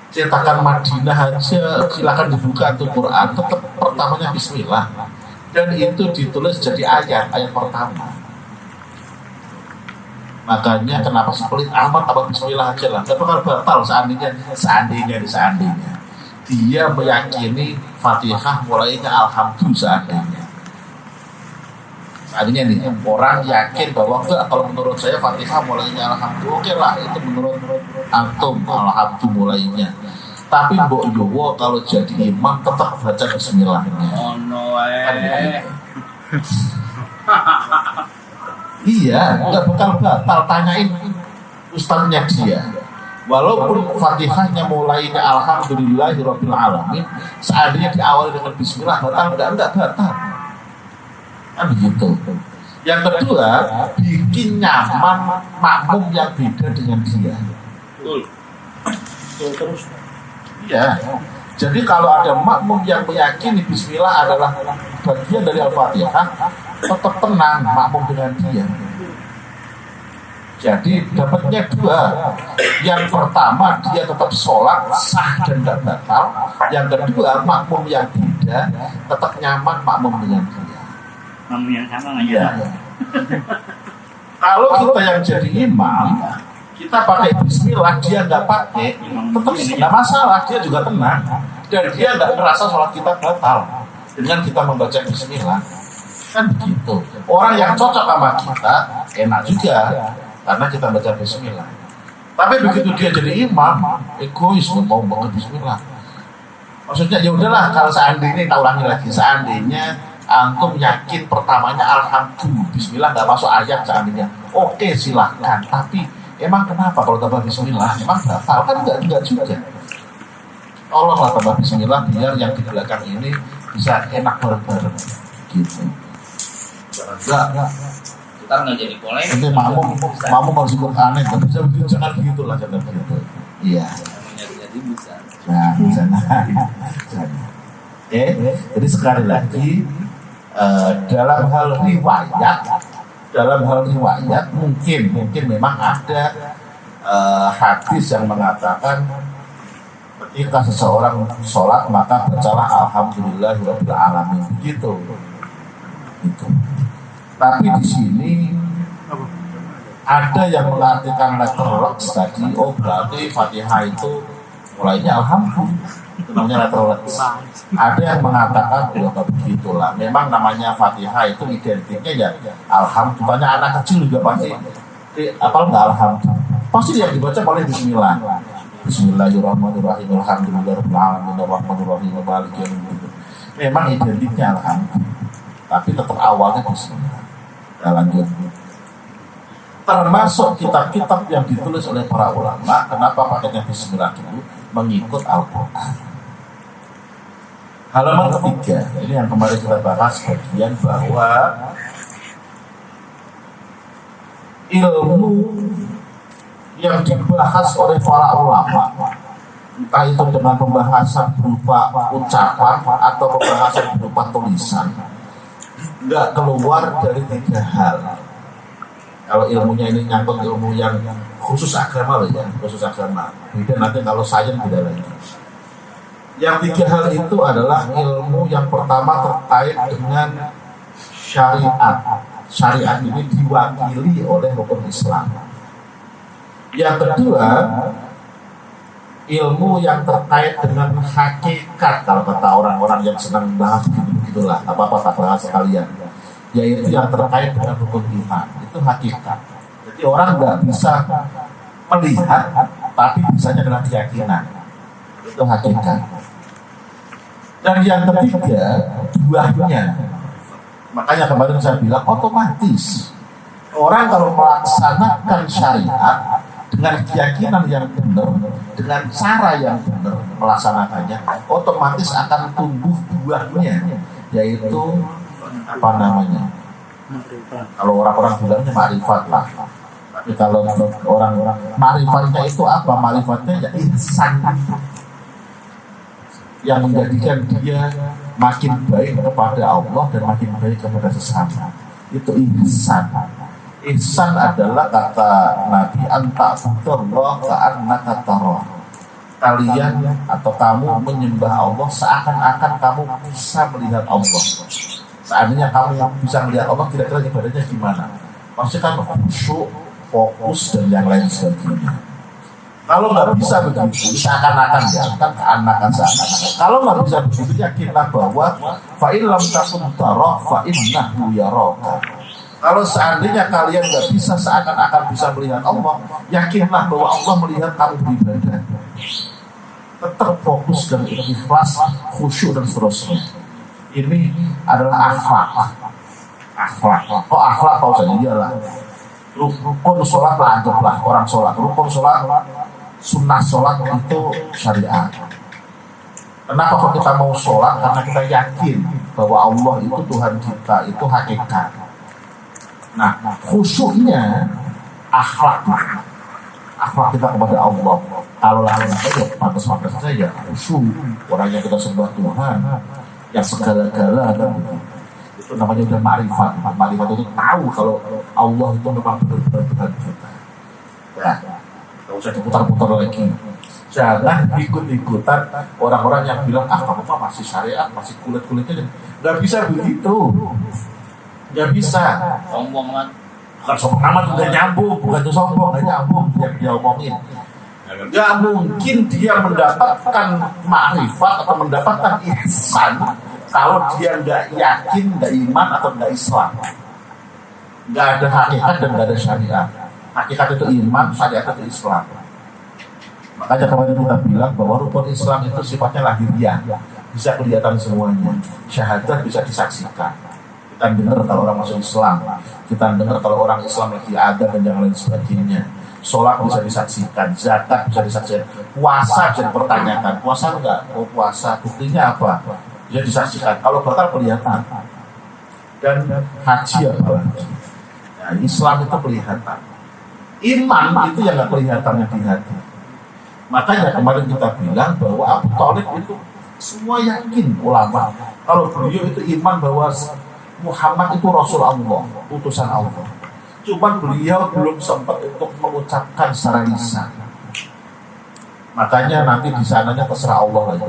cetakan Madinah aja silakan dibuka tuh Quran, tetap pertamanya bismillah, dan itu ditulis jadi ayat pertama. Makanya kenapa sepelit amat apa bismillah aja lah, gak bakal batal seandainya dia meyakini Fatihah mulainya alhamdulillah. Seandainya nih orang yakin bahwa enggak, kalau menurut saya Fatihah mulainya alhamdulillah, oke lah, itu menurut antum alhamdulillah mulainya. Tapi mbok yowo kalau jadi imam tetap baca bismillahnya. Kan begitu. Iya, nggak bakal batal, tanyain ustaznya dia. Walaupun Fatihahnya mulainya alhamdulillahirabbil alamin, seandainya diawali dengan bismillah, batal enggak batal. Kan begitu. Yang kedua, bikin nyaman makmum yang beda dengan dia. Terus. Iya. Jadi kalau ada makmum yang meyakini bismillah adalah bagian dari Al-Fatihah, tetap tenang makmum dengan dia. Jadi dapatnya 2. Yang pertama, dia tetap sholat sah dan tidak batal. Yang kedua, makmum yang beda tetap nyaman makmum dengan dia. Makmum yang sama nggak ya? Kalau kita yang jadi imam, Kita pakai bismillah, dia nggak pakai, tetap nggak masalah, dia juga tenang. Dan dia nggak merasa sholat kita batal dengan kita membaca bismillah. Kan begitu. Orang yang cocok sama kita, enak juga, karena kita baca bismillah. Tapi begitu dia jadi imam, egois, nggak mau banget bismillah. Maksudnya ya udahlah, kalau seandainya, kita ulangi lagi, seandainya antum yakin pertamanya alhamdulillah, bismillah nggak masuk ayat seandainya, oke silahkan. Tapi emang kenapa kalau tambah bismillah? Emang batal? Kan enggak juga. Tolonglah tambah bismillah biar yang di belakang ini bisa enak bareng-bareng. Gitu. Enggak. Kita nggak jadi polemik. Nanti makmum harus ikut aneh. Tapi jangan begitu lah, jangan begitu. Iya. Jadi bisa. Nah, sana. Oke, jadi sekali lagi dalam hal riwayat mungkin memang ada hadis yang mengatakan ketika seseorang sholat maka bacalah alhamdulillahirabbil alamin begitu. Itu. Tapi di sini ada yang mengartikan letterless tadi, oh berarti Fatihah itu mulainya alhamdulillah. Itu namanya letterless. Ada yang mengatakan tidak begitulah. Memang namanya Fatihah itu identiknya ya alhamdulillah. Anak kecil juga pasti apal nggak alhamdulillah. Pasti yang dibaca paling bismillah. Bismillahirrahmanirrahim. Alhamdulillahirabbil alamin arrahmanirrahim maliki yaumiddin. Memang identiknya alhamdulillah. Tapi tetap awalnya bismillah. Kita lanjut. Termasuk kitab-kitab yang ditulis oleh para ulama, kenapa pakainya bismillah dulu? Mengikut Al-Quran. Halaman ketiga, ini yang kemarin kita bahas bagian bahwa ilmu yang dibahas oleh para ulama, entah itu dengan pembahasan berupa ucapan atau pembahasan berupa tulisan, nggak keluar dari tiga hal. Kalau ilmunya ini nyangkut ilmu yang khusus agama loh ya, khusus agama. Beda nanti kalau sains beda lagi. Yang tiga hal itu adalah ilmu yang pertama terkait dengan syariat. Syariat ini diwakili oleh hukum Islam. Yang kedua, ilmu yang terkait dengan hakikat, kalau kata orang-orang yang senang bahas begitulah, apa-apa tak bahas sekalian, yaitu yang terkait dengan hukum iman, itu hakikat. Jadi orang nggak bisa melihat, tapi bisanya dengan keyakinan, itu hakikat. Dan yang ketiga, buahnya. Makanya kemarin saya bilang otomatis orang kalau melaksanakan syariat dengan keyakinan yang benar, dengan cara yang benar melaksanakannya, otomatis akan tumbuh buahnya, yaitu apa namanya? Kalau orang-orang bilangnya ma'rifat lah. Tapi kalau orang-orang ma'rifatnya itu apa? Ma'rifatnya ya ihsan, yang menjadikan dia makin baik kepada Allah dan makin baik kepada sesama. Itu ihsan. Ihsan adalah kata Nabi anta'budallah ka'annaka tarah. Kalian atau kamu menyembah Allah seakan-akan kamu bisa melihat Allah. Seandainya kamu bisa melihat Allah, kira-kira ibadahnya gimana? Maksudnya kan khusyuk, fokus dan yang lain sebagainya. Kalau nggak bisa begitu, seakan-akan ya, kan keanakan seakan-akan. Kalau nggak bisa begitu, yakinlah bahwa fa'ilam takun tarah fa'innahu yaraka. Kalau seandainya kalian nggak bisa seakan-akan bisa melihat Allah, yakinlah bahwa Allah melihat kamu beribadah. Tetap fokus dan ikhlas, khusyuk dan seterusnya. Ini adalah akhlak. Kok akhlak tahu saja iyalah. Rukun sholat lah, anggaplah orang sholat. Rukun sholat, sunnah sholat itu syariat. Kenapa kok kita mau sholat? Karena kita yakin bahwa Allah itu Tuhan kita, itu hakikat. Nah, khusyuknya akhlak kita kepada Allah. Kalau lain saja, pantas-pantas saja khusyuk. Orang yang kita sembah Tuhan, yang segala-gala kan itu namanya udah ma'rifat. Ma'rifat itu tahu kalau Allah itu memang benar-benar Tuhan kita. Ya, nggak usah diputar-putar lagi. Jangan ikut-ikutan orang-orang yang bilang kamu mah masih syariat, masih kulit-kulitnya. Nggak bisa begitu. Nggak bisa. Sombong kan? Bukan sombong amat, nggak nyambung, bukan itu sombong, nggak nyambung yang dia omongin. Nggak mungkin dia mendapatkan ma'rifat atau mendapatkan ihsan kalau dia nggak yakin, nggak iman atau nggak Islam. Nggak ada hakikat dan nggak ada syariat. Hakikat itu iman, syariat itu Islam. Makanya kemarin kita bilang bahwa rukun Islam itu sifatnya lahiriah, bisa kelihatan semuanya. Syahadat bisa disaksikan. Kita dengar kalau orang masuk Islam, kita dengar kalau orang Islam lagi ada dan yang lain sebagainya. Sholat bisa disaksikan, zakat bisa disaksikan, puasa bisa dipertanyakan. Puasa enggak? Oh puasa, buktinya apa? Bisa disaksikan. Kalau batal kelihatan. Dan haji apalagi. Nah, Islam itu kelihatan. Iman itu yang nggak kelihatan yang di hati. Makanya kemarin kita bilang bahwa Abu Thalib itu semua yakin ulama kalau beliau itu iman bahwa Muhammad itu Rasul Allah, utusan Allah. Cuman beliau belum sempat untuk mengucapkan secara lisan. Makanya nanti di sananya terserah Allah lagi.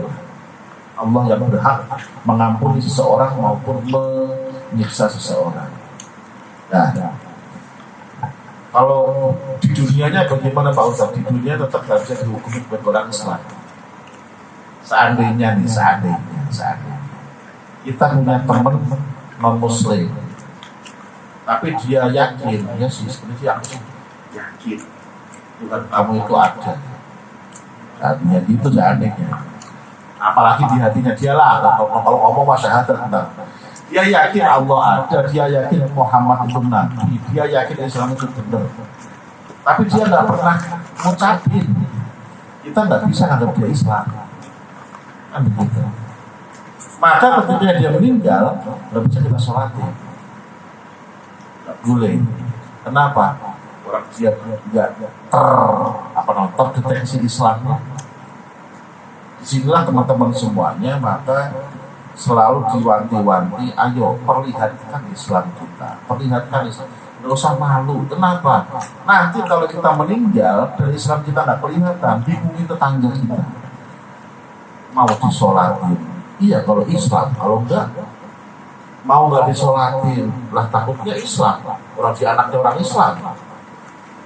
Allah yang berhak mengampuni seseorang maupun menyiksa seseorang. Nah, kalau di dunianya bagaimana Pak Ustaz? Di dunia tetap nggak bisa dihukumi sebagai orang Islam. Seandainya kita punya teman non Muslim, tapi dia yakin, ya sih sebenarnya aku yakin Tuhan kamu itu ada. Artinya itu seandainya. Apalagi di hatinya dia lah. Kalau ngomong syahadat tentang dia yakin Allah ada, dia yakin Muhammad itu nabi, dia yakin Islam itu benar. Tapi dia nggak pernah ngucapin. Kita nggak bisa nganggap dia Islam. Kan begitu. Maka ketika dia meninggal, nggak bisa kita sholatin. Nggak boleh. Kenapa? Orang dia nggak terdeteksi Islamnya. Disinilah teman-teman semuanya, maka selalu diwanti-wanti, ayo perlihatkan Islam kita, perlihatkan Islam, nggak usah malu. Kenapa? Nanti kalau kita meninggal dan Islam kita nggak kelihatan, bingungin tetangga kita. Mau disolatin, iya kalau Islam, kalau enggak, mau nggak disolatin, lah takutnya Islam, orang di anaknya orang Islam.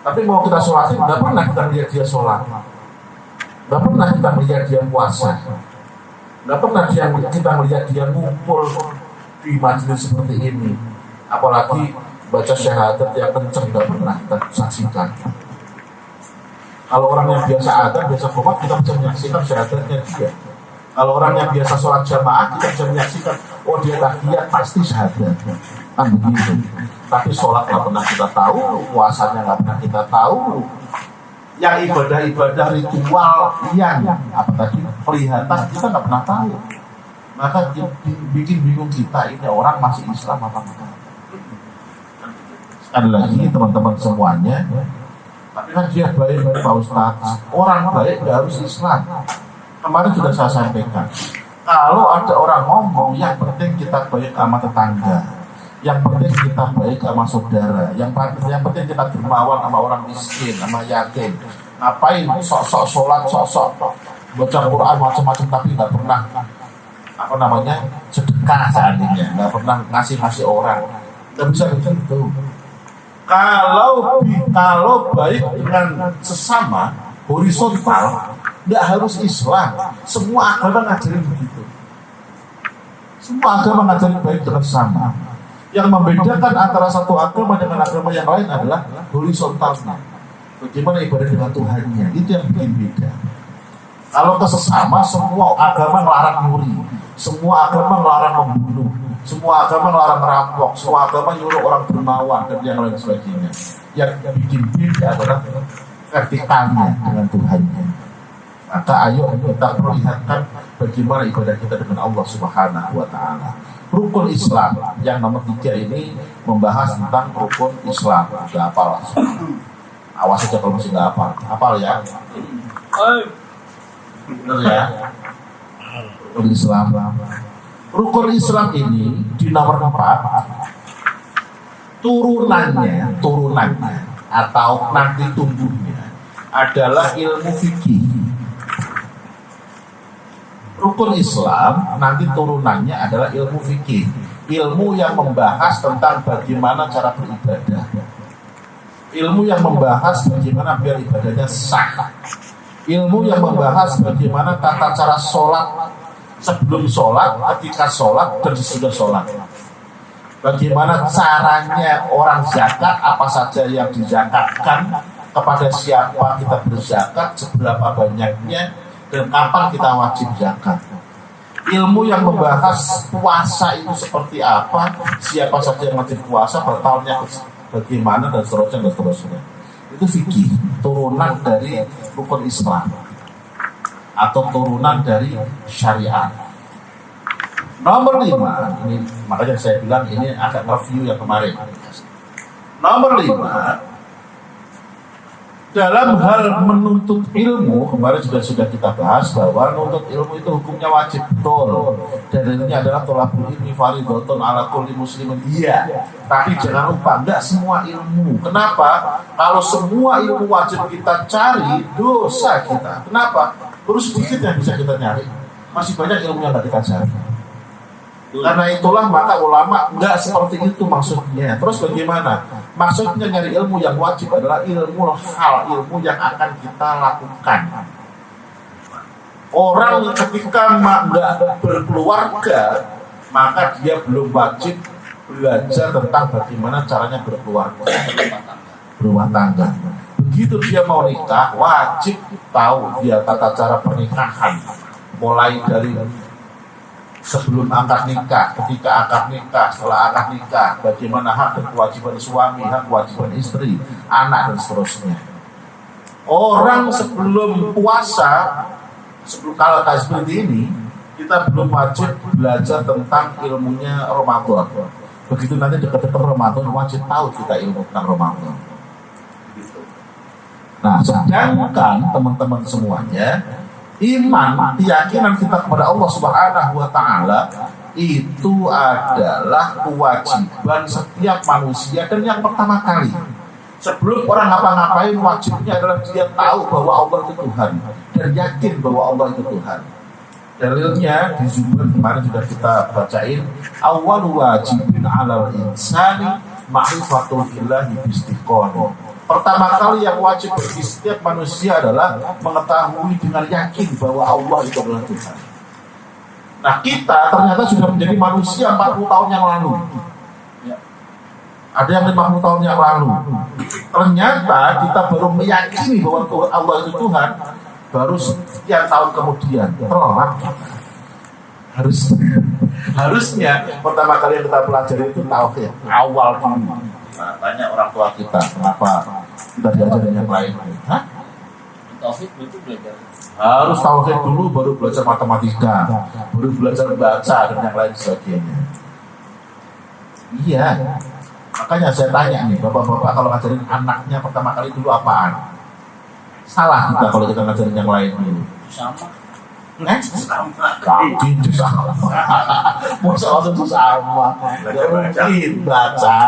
Tapi mau kita solatin, nggak pernah kita lihat dia sholat, nggak pernah kita melihat dia puasa. Nggak pernah kita melihat dia ngumpul di majelis seperti ini. Apalagi baca syahadat yang kenceng, nggak pernah kita saksikan. Kalau orang yang biasa ada, biasa sholat, kita bisa menyaksikan syahadatnya dia. Kalau orang yang biasa sholat jamaah, kita bisa menyaksikan, oh dia tahiyat pasti syahadat. Kan begitu. Tapi sholat nggak pernah kita tahu, puasanya nggak pernah kita tahu. Yang ibadah-ibadah ritual yang apa tadi kelihatan kita nggak pernah tahu. Maka bikin bingung kita, ini orang masih Islam apa enggak. Sekali lagi teman-teman semuanya, tapi kan dia baik Pak Ustaz. Orang baik nggak harus Islam. Kemarin sudah saya sampaikan, kalau ada orang ngomong yang penting kita baik sama tetangga, yang penting kita baik sama saudara, yang penting kita dermawan sama orang miskin, sama yatim. Ngapain sok-sok sholat, sok-sok baca Quran macam-macam, tapi nggak pernah sedekah seandainya, nggak pernah ngasih orang, nggak bisa begitu. Kalau baik dengan sesama horizontal, nggak harus Islam. Semua agama ngajarin begitu. Semua agama ngajarin baik dengan sesama. Yang membedakan antara satu agama dengan agama yang lain adalah horizontalnya. Bagaimana ibadah dengan Tuhannya, itu yang bikin beda. Kalau ke sesama, semua agama melarang nyuri, semua agama melarang membunuh, semua agama melarang merampok, semua agama nyuruh orang dermawan dan yang lain sebagainya. Yang bikin beda adalah vertikalnya dengan Tuhannya. Maka ayo kita perlihatkan bagaimana ibadah kita dengan Allah Subhanahu wa Ta'ala. Rukun Islam yang nomor 3 ini membahas tentang rukun Islam. Gak hafal, awas aja kalau masih gak hafal ya. Benar ya. Rukun Islam. Rukun Islam ini di nomor 4 turunannya atau nanti tumbuhnya adalah ilmu fikih. Rukun Islam nanti turunannya adalah ilmu fikih, ilmu yang membahas tentang bagaimana cara beribadah. ilmu yang membahas bagaimana biar ibadahnya sah, ilmu yang membahas bagaimana tata cara sholat sebelum sholat, ketika sholat, dan sesudah sholat. Bagaimana caranya orang zakat, apa saja yang dizakatkan, kepada siapa kita berzakat, seberapa banyaknya, dan kapan kita wajib zakat. Ilmu yang membahas puasa itu seperti apa, siapa saja yang wajib puasa, batalnya bagaimana, dan seterusnya, dan seterusnya. Itu fikih, turunan dari rukun Islam atau turunan dari syariat. Nomor 5, ini makanya saya bilang ini agak review yang kemarin. Nomor 5, dalam hal menuntut ilmu, kemarin sudah kita bahas bahwa menuntut ilmu itu hukumnya wajib, betul. Dan ini adalah tolabul ilmi fardhotun ala kulli muslimin. Iya, tapi jangan lupa, enggak semua ilmu. Kenapa? Kalau semua ilmu wajib kita cari, dosa kita. Kenapa? Baru sedikit yang bisa kita nyari. Masih banyak ilmu yang enggak kita cari. Karena itulah maka ulama enggak seperti itu maksudnya. Terus bagaimana? Maksudnya nyari ilmu yang wajib adalah ilmu hal, ilmu yang akan kita lakukan. Orang ketika enggak berkeluarga, maka dia belum wajib belajar tentang bagaimana caranya berkeluarga, berumah tangga. Begitu dia mau nikah, wajib tahu dia tata cara pernikahan, mulai dari sebelum akad nikah, ketika akad nikah, setelah akad nikah, bagaimana hak dan kewajiban suami, hak kewajiban istri, anak, dan seterusnya. Orang sebelum puasa, kalau seperti ini, kita belum wajib belajar tentang ilmunya Ramadan. Begitu nanti dekat-dekat Ramadan, wajib tahu kita ilmu tentang Ramadan. Nah, sedangkan teman-teman semuanya, iman, keyakinan kita kepada Allah Subhanahu wa Ta'ala itu adalah kewajiban setiap manusia, dan yang pertama kali sebelum orang ngapa-ngapain, wajibnya adalah dia tahu bahwa Allah itu Tuhan dan yakin bahwa Allah itu Tuhan. Dalilnya di Zubar kemarin sudah kita bacain, awal wajibin alal insani ma'rifatul ilahi bistiqomah. Pertama kali yang wajib bagi setiap manusia adalah mengetahui dengan yakin bahwa Allah itu adalah Tuhan. Nah, kita ternyata sudah menjadi manusia 40 tahun yang lalu. Ada yang 50 tahun yang lalu. Ternyata kita baru meyakini bahwa Allah itu Tuhan baru sekian tahun kemudian. Telat. Harusnya pertama kali yang kita pelajari itu tauhid, awal dulu. Nah, tanya orang tua kita, kenapa kita diajarin yang lain? Hah? Tauhid itu belajar. Harus tauhid dulu, baru belajar matematika, baru belajar baca dan yang lain sebagainya. Iya, makanya saya tanya nih, bapak-bapak kalau ngajarin anaknya pertama kali dulu apaan? Salah kita kalau kita ngajarin yang lain dulu. Sama. Gitu sama. Masa langsung sama. Gak mungkin baca,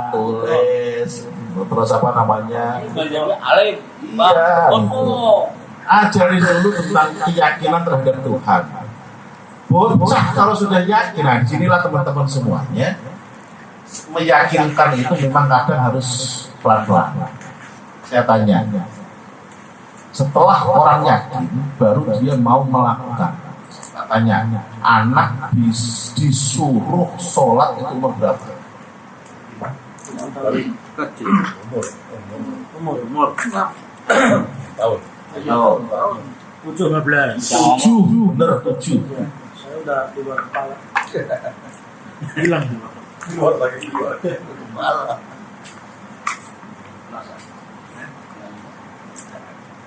tulis, terus apa namanya? Belajarnya alif. Iya. Ajarin dulu tentang keyakinan terhadap Tuhan. Bocah kalau sudah yakin, nah disinilah teman-teman semuanya, meyakinkan itu memang kadang harus pelan-pelan. Saya tanya, setelah orang yakin, baru dia mau melakukan. Katanya, anak disuruh sholat itu umur berapa? Umur. Tahun. 17. 7, benar 7. Saya udah di luar kepala. Hilang. Keluar lagi keluar. Kepala.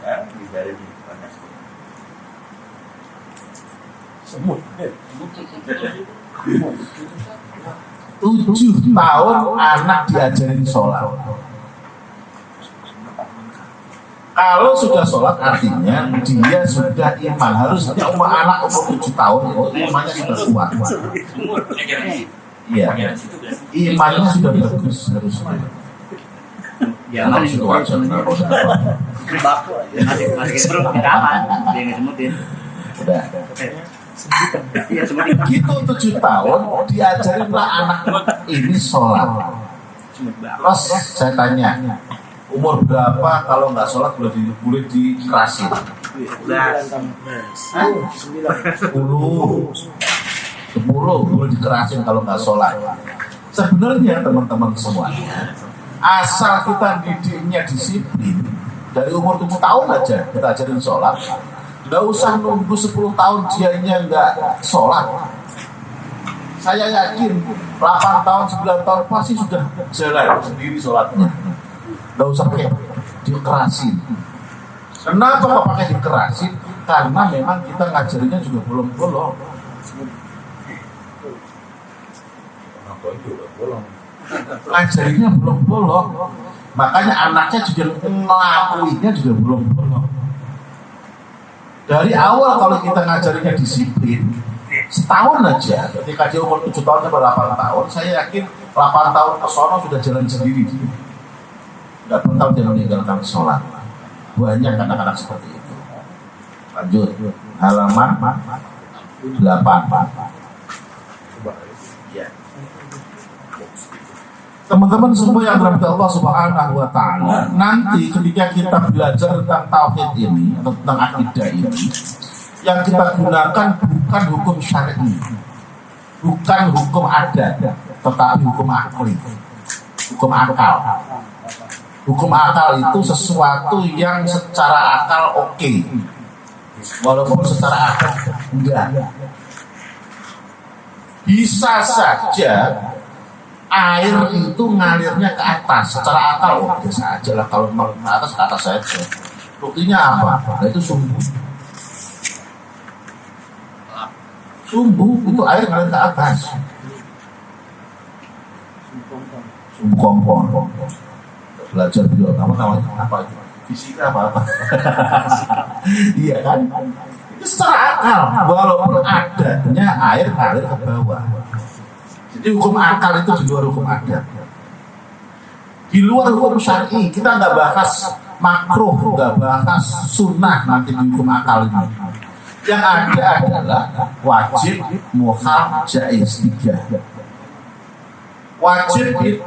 Ya, dari panas. Semut. 7 tahun anak diajarin sholat. Kalau sudah sholat artinya dia sudah iman. Harusnya anak umur 7 tahun itu imannya sudah kuat. Iya, imannya sudah bagus harusnya. Ya, Anak sudah wajar. masih belum aman. Dia ngesemutin. Udah. Iya, semutin. Begitu 7 tahun diajarinlah anak ini sholat. Terus saya tanya, Umur berapa kalau nggak sholat boleh dikerasin? 10 boleh dikerasin kalau nggak sholat. Sebenarnya teman-teman semuanya, asal kita didiknya disiplin dari umur 7 tahun aja kita ajarin sholat, nggak usah nunggu 10 tahun dianya nggak sholat. Saya yakin 8 tahun, 9 tahun pasti sudah jalan sendiri sholatnya. Nggak usah pakai dikerasin. Kenapa kok pakai dikerasin? Karena memang kita ngajarinnya juga bolong-bolong. Ngajarinnya bolong-bolong. Makanya anaknya juga ngelakuinnya juga bolong-bolong. Dari awal kalau kita ngajarinnya disiplin, setahun aja, ketika dia umur 7 tahun sampai 8 tahun, saya yakin 8 tahun ke sono sudah jalan sendiri. Nggak bakal dia meninggalkan sholat. Banyak anak-anak seperti itu. Lanjut, halaman 8. Teman-teman semua yang dirahmati Allah Subhanahu wa Ta'ala, nanti ketika kita belajar tentang tauhid ini atau tentang akidah ini, yang kita gunakan bukan hukum syar'i, bukan hukum adat, tetapi hukum akli, hukum akal. Hukum akal itu sesuatu yang secara akal oke, walaupun secara akal enggak. Bisa saja air itu ngalirnya ke atas, secara akal biasa aja lah, kalau memang ke atas saja. Buktinya apa? Nah, itu sumbu. Sumbu itu air ngalir ke atas. Sumbu kompor. Belajar bio, namanya apa itu? Fisika apa? Iya kan? Itu secara akal, walaupun adanya air ngalir ke bawah. Jadi hukum akal itu di luar hukum adat. Di luar hukum syar'i, kita nggak bahas makruh, nggak bahas sunnah nanti di hukum akal ini. Yang ada adalah wajib, muhal, jaiz, 3.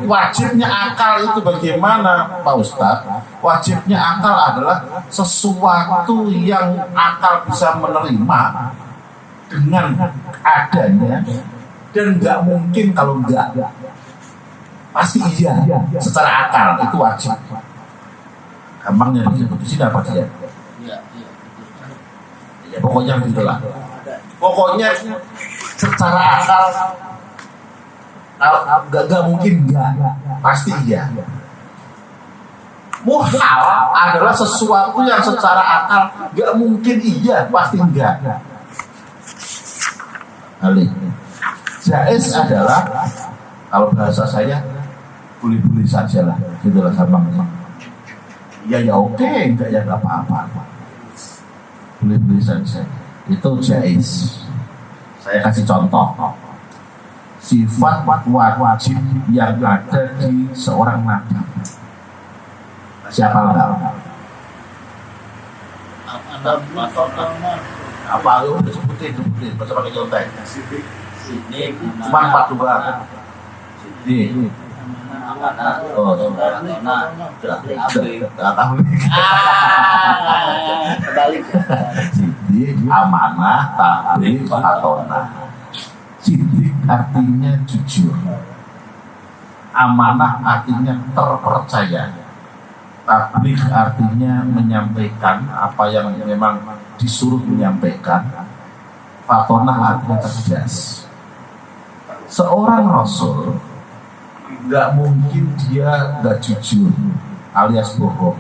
Wajibnya akal itu bagaimana, Pak Ustadz? Wajibnya akal adalah sesuatu yang akal bisa menerima dengan adanya dan nggak mungkin kalau nggak, pasti iya secara akal itu wajib. Gampangnya begitu. Di sini apa dia? Ya, pokoknya begitulah. Pokoknya secara akal gak mungkin enggak, pasti iya. Muhal adalah sesuatu yang secara akal gak mungkin iya, pasti enggak. Jaiz adalah, kalau bahasa saya, boleh-boleh saja lah, gitulah gampangnya. Ya oke, enggak ya nggak apa-apa. Boleh-boleh saja. Itu jaiz. Saya kasih contoh. Sifat wajib yang ada di seorang nabi. Siapa enggak? Apa lu sebutin baca pakai contek. Cuma 4 doang. Ini. Oh, Kebalik. Sidik, amanah, tabligh, fatonah. Sidik artinya jujur, amanah artinya terpercaya, tabligh artinya menyampaikan apa yang memang disuruh menyampaikan, fatonah artinya tegas. Seorang rasul nggak mungkin dia nggak jujur alias bohong.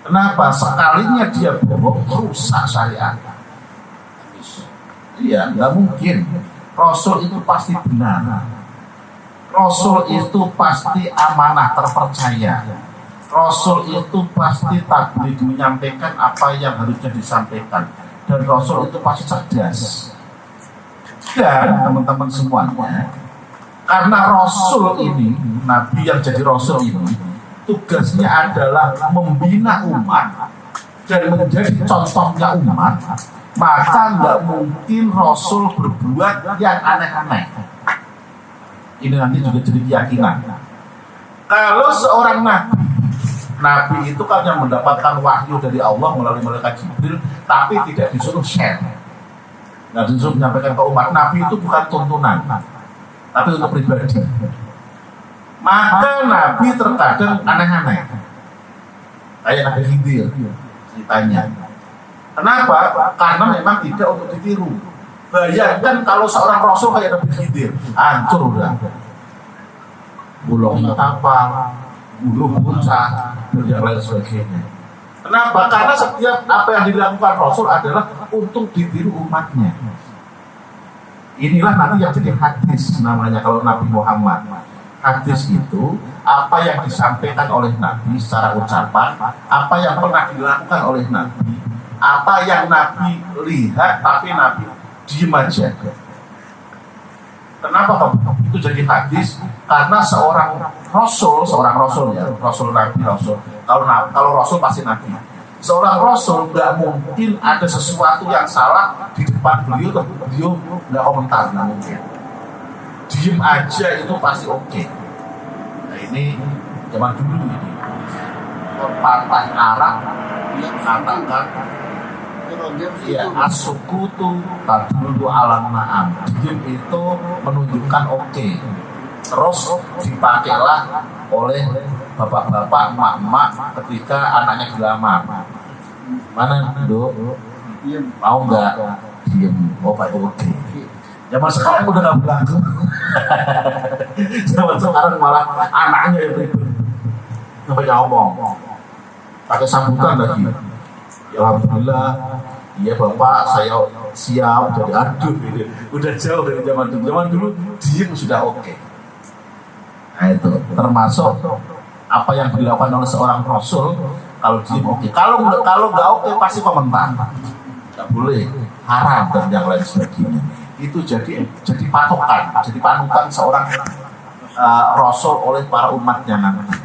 Kenapa? Sekalinya dia bohong rusak syariat. Iya, nggak mungkin. Rasul itu pasti benar. Rasul itu pasti amanah, terpercaya. Rasul itu pasti tabligh, menyampaikan apa yang harusnya disampaikan. Dan Rasul itu pasti cerdas. Dan teman-teman semuanya, karena Rasul ini, Nabi yang jadi Rasul ini, tugasnya adalah membina umat dan menjadi contohnya umat, maka nggak mungkin Rasul berbuat yang aneh-aneh. Ini nanti juga jadi keyakinan. Kalau seorang nabi Nabi itu kan yang mendapatkan wahyu dari Allah melalui malaikat Jibril, tapi tidak disuruh share. Nah, disuruh menyampaikan ke umat. Nabi itu bukan tuntunan, tapi untuk pribadi. Maka Nabi terkadang aneh-aneh, kayak Nabi Khidir ceritanya. Kenapa? Karena memang tidak untuk ditiru. Bayangkan kalau seorang Rasul kayak Nabi Khidir, hancur udah. Bulungnya kapal, bulu buncah, dan yang lain sebagainya. Kenapa? Karena setiap apa yang dilakukan Rasul adalah untuk ditiru umatnya. Inilah nanti yang jadi hadis namanya kalau Nabi Muhammad. Hadis itu apa yang disampaikan oleh Nabi secara ucapan, apa yang pernah dilakukan oleh Nabi, apa yang Nabi lihat tapi Nabi diem aja. Kenapa itu jadi hadis? Karena seorang rasul ya, rasul Nabi, rasul. Kalau rasul pasti Nabi. Seorang rasul nggak mungkin ada sesuatu yang salah di depan beliau nggak komentar, nggak mungkin. Diem aja itu pasti oke. Nah ini zaman dulu ini pepatah Arab yang mengatakan ya as-sukutu tadullu ala na'am. Diem itu menunjukkan oke. Terus dipakailah oleh bapak-bapak, emak-emak ketika anaknya dilamar. Mana Dok? Mau nggak? Diem. Oh Pak, oke. Zaman sekarang udah nggak berlaku. Zaman sekarang malah anaknya yang ribet. Nggak ngomong. Pakai sambutan lagi. Ya alhamdulillah. Iya Bapak, saya siap. Jadi aduh, gitu. Udah jauh dari zaman dulu. Zaman dulu diem sudah oke. Nah itu termasuk apa yang dilakukan oleh seorang Rasul. Kalau diem oke. Kalau nggak oke pasti komentar. Nggak boleh, haram dan yang lain sebagainya. Itu jadi patokan, jadi panutan seorang Rasul oleh para umatnya nanti.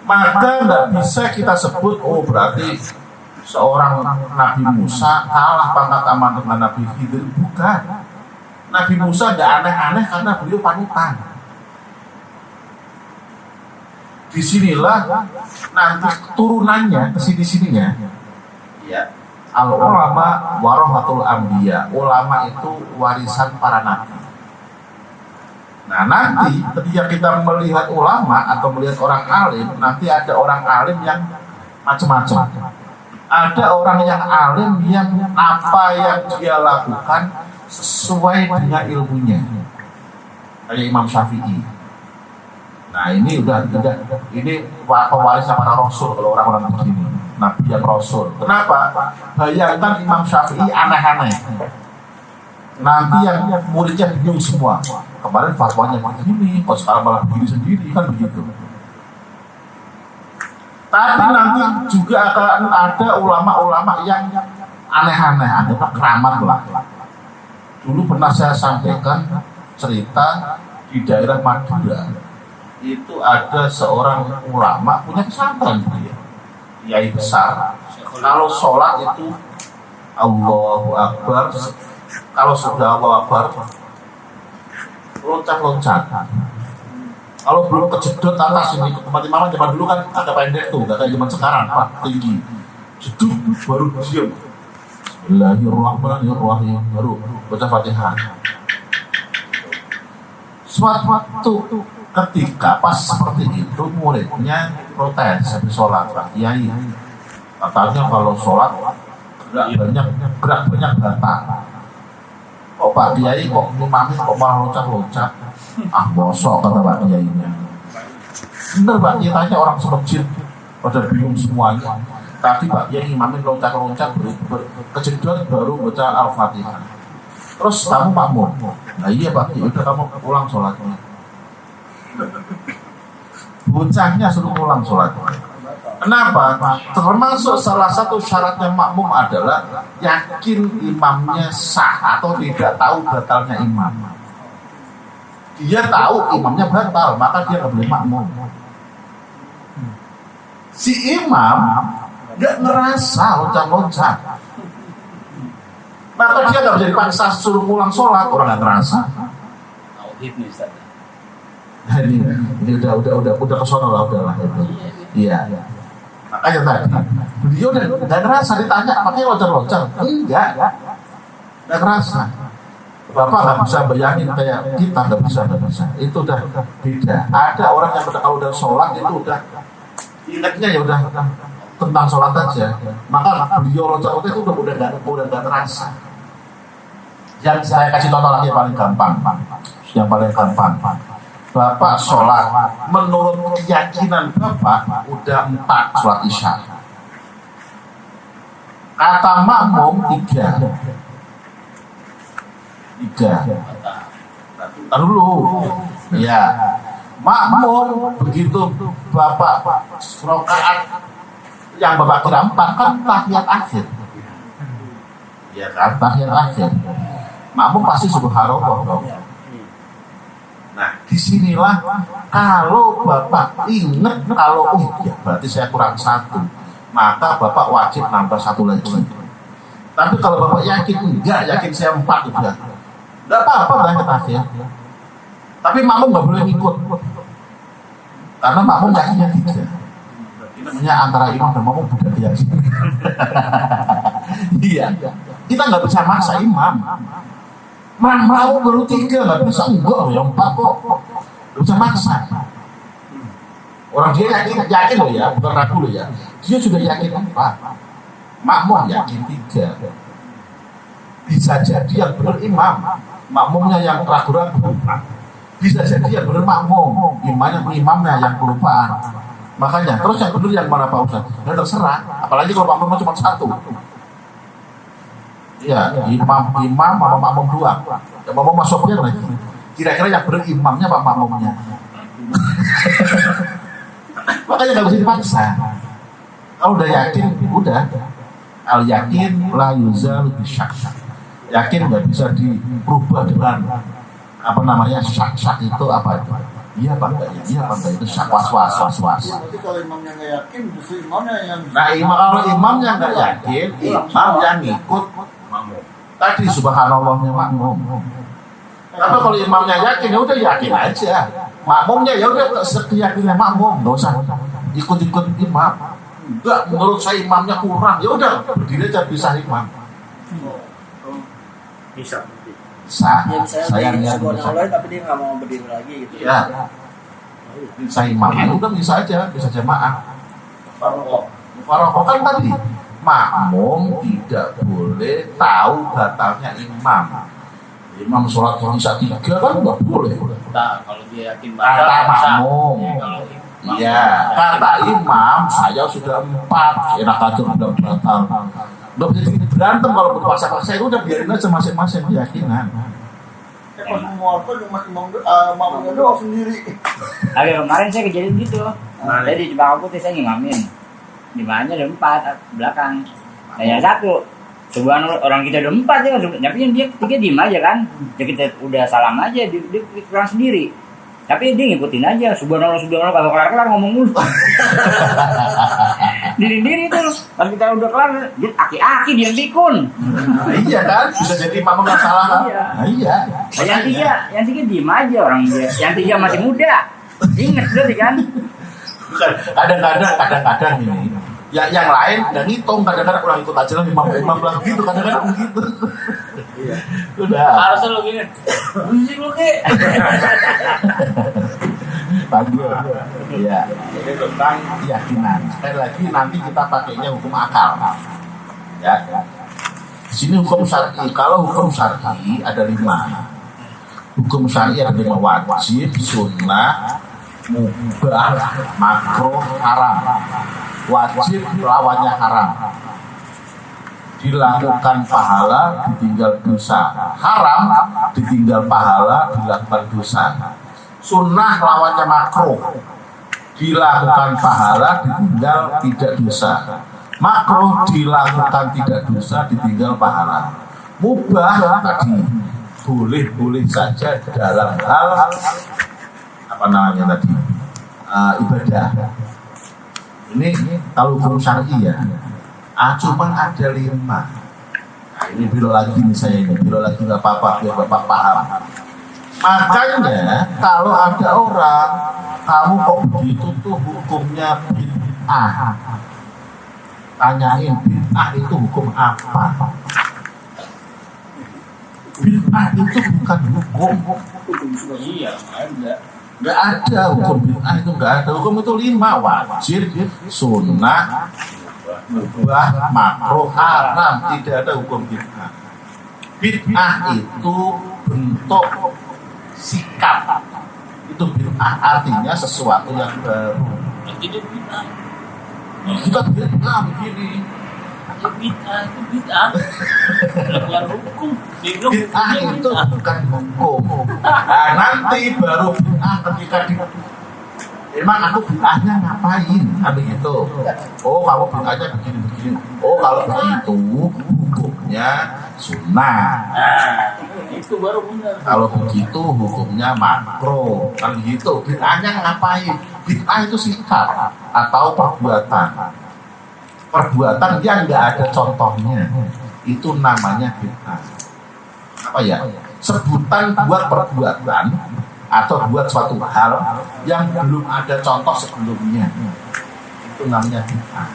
Maka nggak bisa kita sebut berarti seorang Nabi Musa kalah pangkat aman dengan Nabi Khidir. Bukan. Nabi Musa nggak aneh-aneh karena beliau panutan. Disinilah nanti turunannya kesini-sininya. Ya. Al-ulama warahatul anbiya. Ulama itu warisan para nabi. Nah nanti ketika kita melihat ulama atau melihat orang alim, nanti ada orang alim yang macam-macam. Ada orang yang alim yang apa yang dia lakukan sesuai dengan ilmunya. Kayak Imam Syafi'i. Nah ini ini pewarisnya para rasul kalau orang-orang begini, nabi yang rasul. Kenapa? Bayangkan Imam Syafi'i aneh-aneh. Nanti yang muridnya bingung semua. Kemarin fatwanya begini, kok sekarang malah begini sendiri, kan begitu. Tapi nanti juga akan ada ulama-ulama yang aneh-aneh, ada keramat lah. Dulu pernah saya sampaikan cerita di daerah Madura. Itu ada seorang ulama punya pesantren dia, kiai besar. Kalau sholat itu Allahu Akbar, kalau sudah Allahu Akbar loncat-loncat. Kalau belum kejedot atas ini tempat imam zaman dulu kan agak pendek tuh, nggak kayak zaman sekarang Pak, tinggi. Jeduk baru diam. Bismillahirrahmanirrahim baru baca Fatihah. Suatu ketika pas seperti itu muridnya protes habis sholat, Pak Kiai katanya kalau sholat gerak banyak batang. Kok Pak Kiai kok imamnya kok malah loncat-loncat? Bosok kata Pak Kiainya. Bener Pak Kiai, tanya orang semajid pada bingung semuanya. Tadi Pak Kiai imamnya loncat-loncat kejedot baru baca Al-Fatihah. Terus kamu makmum. Nah iya Pak Kiai, udah kamu pulang sholatnya. Bocahnya suruh pulang sholat. Kenapa? Termasuk salah satu syaratnya makmum adalah yakin imamnya sah atau tidak tahu batalnya imam. Dia tahu imamnya batal, maka dia nggak boleh makmum. Si imam nggak ngerasa loncat-loncat, maka dia nggak bisa dipaksa suruh pulang sholat. Orang nggak ngerasa. Ini udah kesono lah, udahlah itu. Iya. Makanya tadi beliau dan ngerasa ditanya, makanya loncat-loncat. Enggak ngerasa. Bapak nggak bisa bayangin kayak kita, nggak bisa. Itu udah beda. Ada orang yang kalau udah sholat itu udah ingatnya ya udah tentang sholat aja. Maka beliau loncat-loncat itu udah nggak terasa. Yang saya kasih contoh lagi yang paling gampang. Bapak sholat, menurut keyakinan Bapak udah 4 sholat isya. Kata makmum 3. Ntar dulu. Ya, makmum begitu Bapak rakaat yang Bapak kira 4 kan tahiyat akhir. Ya kan, tahiyat akhir. Makmum pasti subhanallah dong. Nah, disinilah kalau Bapak ingat kalau ya berarti saya kurang 1, maka Bapak wajib nambah 1 lagi. Tapi kalau Bapak yakin yakin saya 4 udah, nggak apa-apa banyak akhir. Tapi makmum nggak boleh ikut, karena makmum yakinnya 3. Namanya antara imam dan makmum beda keyakinan. Iya, kita nggak bisa maksa imam. Mau baru 3 nggak bisa, enggak yang 4 kok. Nggak bisa maksa. Orang dia yakin loh ya, bukan ragu loh ya. Dia sudah yakin 4. Makmum yakin 3. Bisa jadi yang benar imam, makmumnya yang ragu-ragu. Bisa jadi yang benar makmum, imamnya yang kelupaan. Makanya terus yang benar yang mana Pak Ustaz? Ya terserah. Apalagi kalau makmumnya cuma 1. Ya, imam sama makmum 2. Ya, makmum masuknya lagi. Kira-kira yang benar imamnya apa makmumnya? Makanya nggak bisa dipaksa. Kalau udah yakin, udah. Al yakin la yuzal bisyak. Yakin nggak bisa dirubah dengan apa namanya syak itu apa itu? Iya apa enggak? Iya apa enggak? Itu syak was. Nanti kalau imamnya nggak yakin, justru imamnya yang. Nah, kalau imamnya nggak yakin, imam yang ikut tadi subhanallahnya makmum. Tapi kalau imamnya yakin, ya udah yakin aja. Makmumnya ya udah sekeyakinan makmum, nggak usah ikut-ikut imam. Enggak, menurut saya imamnya kurang, ya udah berdiri aja bisa imam. Bisa. Ya misalnya dia subhanallah tapi dia nggak mau berdiri lagi gitu. Ya, bisa imam, udah bisa aja, bisa jamaah. Farokoh kan tadi makmum tidak boleh tahu batalnya imam. Imam sholat isya 3 kan nggak boleh. Nah, kalau dia yakin Kata makmum. Ya, Iya, kata imam saya sudah 4, enak aja udah batal. Udah jadi berantem kalau berpaksa-paksa itu udah biarin aja masing-masing keyakinan. Pas mau apa cuma makmumnya doang sendiri. Agak kemarin saya kejadian gitu. Jadi di Bangka Putih saya ngimamin. Jemaahnya ada 4 belakang. Nah yang 1 subhanallah orang kita ada 4 ya, tapi dia 3 diem aja kan. Ya kita udah salam aja, dia kurang sendiri. Tapi dia ngikutin aja, subhanallah kalau kelar ngomong mulu. Diri tuh, pas kita udah kelar, dia aki-aki dia pikun. Nah, iya kan, bisa jadi makmum yang salah kan? Iya. Nah, iya. Yang tiga diem aja orang dia. Yang 3 masih muda. Ingat berarti kan? Bukan, kadang-kadang ini. Yang lain dan ngitung, kadang-kadang kurang ikut aja lah imam bilang gitu, kadang-kadang begitu. Iya. Udah. harusnya lo gini. Musik lo ke. Bagus. Iya. Jadi tentang keyakinan. Sekali lagi nanti kita pakainya hukum akal. Ya. Di sini hukum syar'i. Kalau hukum syar'i ada 5. Hukum syar'i ada 5: wajib, sunnah, mubah, makruh, haram. Wajib lawannya haram. Dilakukan pahala, ditinggal dosa. Haram, ditinggal pahala, dilakukan dosa. Sunnah lawannya makruh. Dilakukan pahala, ditinggal tidak dosa. Makruh dilakukan tidak dosa, ditinggal pahala. Mubah tadi boleh-boleh saja dalam hal apa namanya tadi ibadah. Ini kalau hukum syar'i ya. Cuma ada 5. Nah, ini belok lagi nih saya ini, belok lagi nggak apa-apa biar Bapak paham. Makanya kalau ada orang kamu kok begitu tuh hukumnya bid'ah. Tanyain bid'ah itu hukum apa? Bid'ah itu bukan hukum. Iya, ada. Nggak ada hukum bid'ah itu, nggak ada. Hukum itu 5: wajib, sunnah, mubah, makruh, haram. Tidak ada hukum bid'ah. Bid'ah itu bentuk sikap. Itu bid'ah artinya sesuatu yang baru. Tidak bid'ah. Kita bid'ah begini. Ya bid'ah itu bid'ah. Melanggar hukum. Dibilang Bid'ah hukumnya itu bid'ah. bukan hukum. Nah, nanti baru bid'ah ketika emang aku bid'ahnya ngapain? Ada gitu. Oh, kamu bid'ahnya begini-begini. Oh, kalau begitu hukumnya sunnah. Nah, itu baru benar. Kalau begitu hukumnya makro. Kan gitu. Bid'ahnya ngapain? Bid'ah itu sikap atau perbuatan. Perbuatan yang nggak ada contohnya. Itu namanya bid'ah. Apa ya? Sebutan buat perbuatan atau buat suatu hal yang belum ada contoh sebelumnya. Itu namanya bid'ah.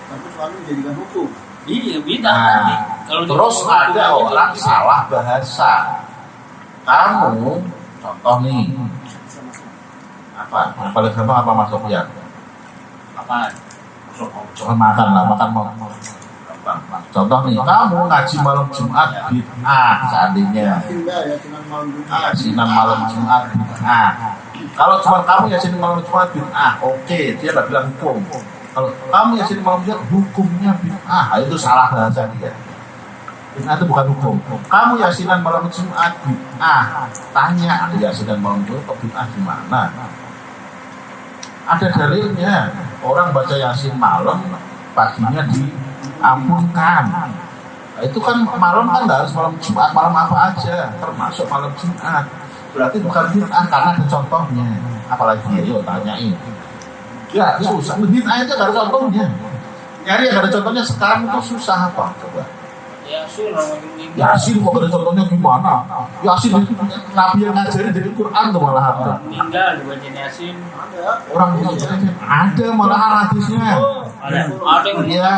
Tapi selalu menjadikan hukum. Iya, bid'ah Nah, tadi. Kalau terus dibilang ada hukum aja orang bid'ah. salah bahasa. Kamu, contoh nih, apa? Yang paling gampang apa Mas Sofian? Apaan? Jangan makan lah, makan mau. Contoh nih, kamu ngaji malam Jumat bid'ah seandainya. Yasinan malam Jumat. Yasinan malam Jumat bid'ah. Kalau cuma kamu yasin malam Jumat bid'ah, oke, dia nggak bilang hukum. Kalau kamu yasin malam Jumat hukumnya bid'ah, itu salah bahasa dia. Bid'ah itu bukan hukum. Kamu yasinan malam Jumat bid'ah, tanya ada yasinan malam Jumat bid'ah gimana? Ada dalilnya. Orang baca yasin malam, paginya diampunkan. Nah, itu kan malam kan nggak harus malam Jumat, malam apa aja, termasuk malam Jumat. Berarti bukan bid'ah karena ada contohnya. Apalagi ayo tanyain. Ya susah, bid'ah aja nggak ada contohnya. Nyari yang nggak ada contohnya sekarang itu susah apa? Coba. Yasin orang ini. Yasin kok ada contohnya gimana? Yasin itu Nabi yang ngajarin dari Quran tuh malah ada. Meninggal dibaca Yasin. Orang ada malah hadisnya. Ada yang Iya,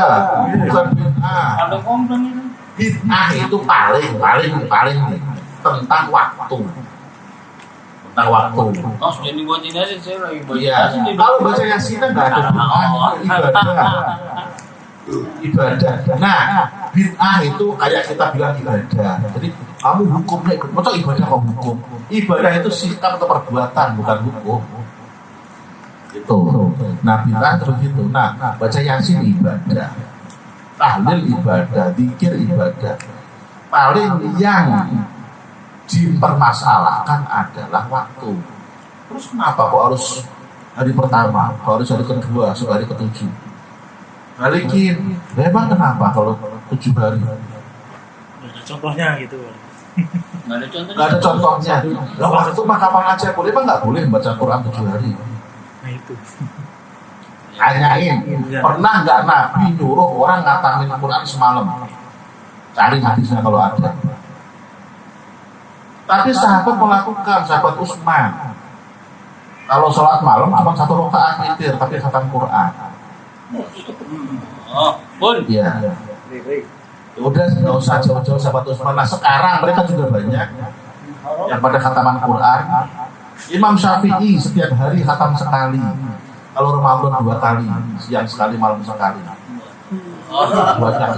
bukan bid'ah. ada komplain itu. Bid'ah itu paling nih, tentang waktu. Tentang waktu. Oh, sudah dibaca Yasin, saya lagi baca Iya. Yasin. dia Kalau bilang, baca Yasin kan nggak ada bid'ah, ibadah. Nah, bid'ah itu kayak kita bilang ibadah. Jadi kamu hukumnya ikut. Masa ibadah kok hukum? Ibadah itu sikap atau perbuatan, bukan hukum. Gitu. Nah, bid'ah itu begitu. Nah, baca Yasin ibadah, tahlil ibadah, zikir ibadah. Paling yang dipermasalahkan adalah waktu. Terus kenapa kok harus hari pertama, kok harus hari kedua, hari ketujuh? Balikin, memang kenapa kalau 7 hari? Ada contohnya gitu. nggak ada contohnya. Gak ada contohnya. Lah waktu itu mah kapan aja boleh, apa nggak boleh baca Quran 7 hari? Nah itu. Tanyain, pernah nggak Nabi nyuruh orang ngatamin Quran semalam? Cari hadisnya kalau ada. Tapi sahabat melakukan, sahabat Utsman. Kalau sholat malam cuma 1 rakaat witir, tapi khatam Quran. Oh, pun. Iya. Udah nggak usah jauh-jauh sahabat Utsman. Nah sekarang mereka juga banyak yang pada khataman Quran. Imam Syafi'i setiap hari khatam sekali. Kalau Ramadan 2 kali, siang sekali, malam sekali. Banyak.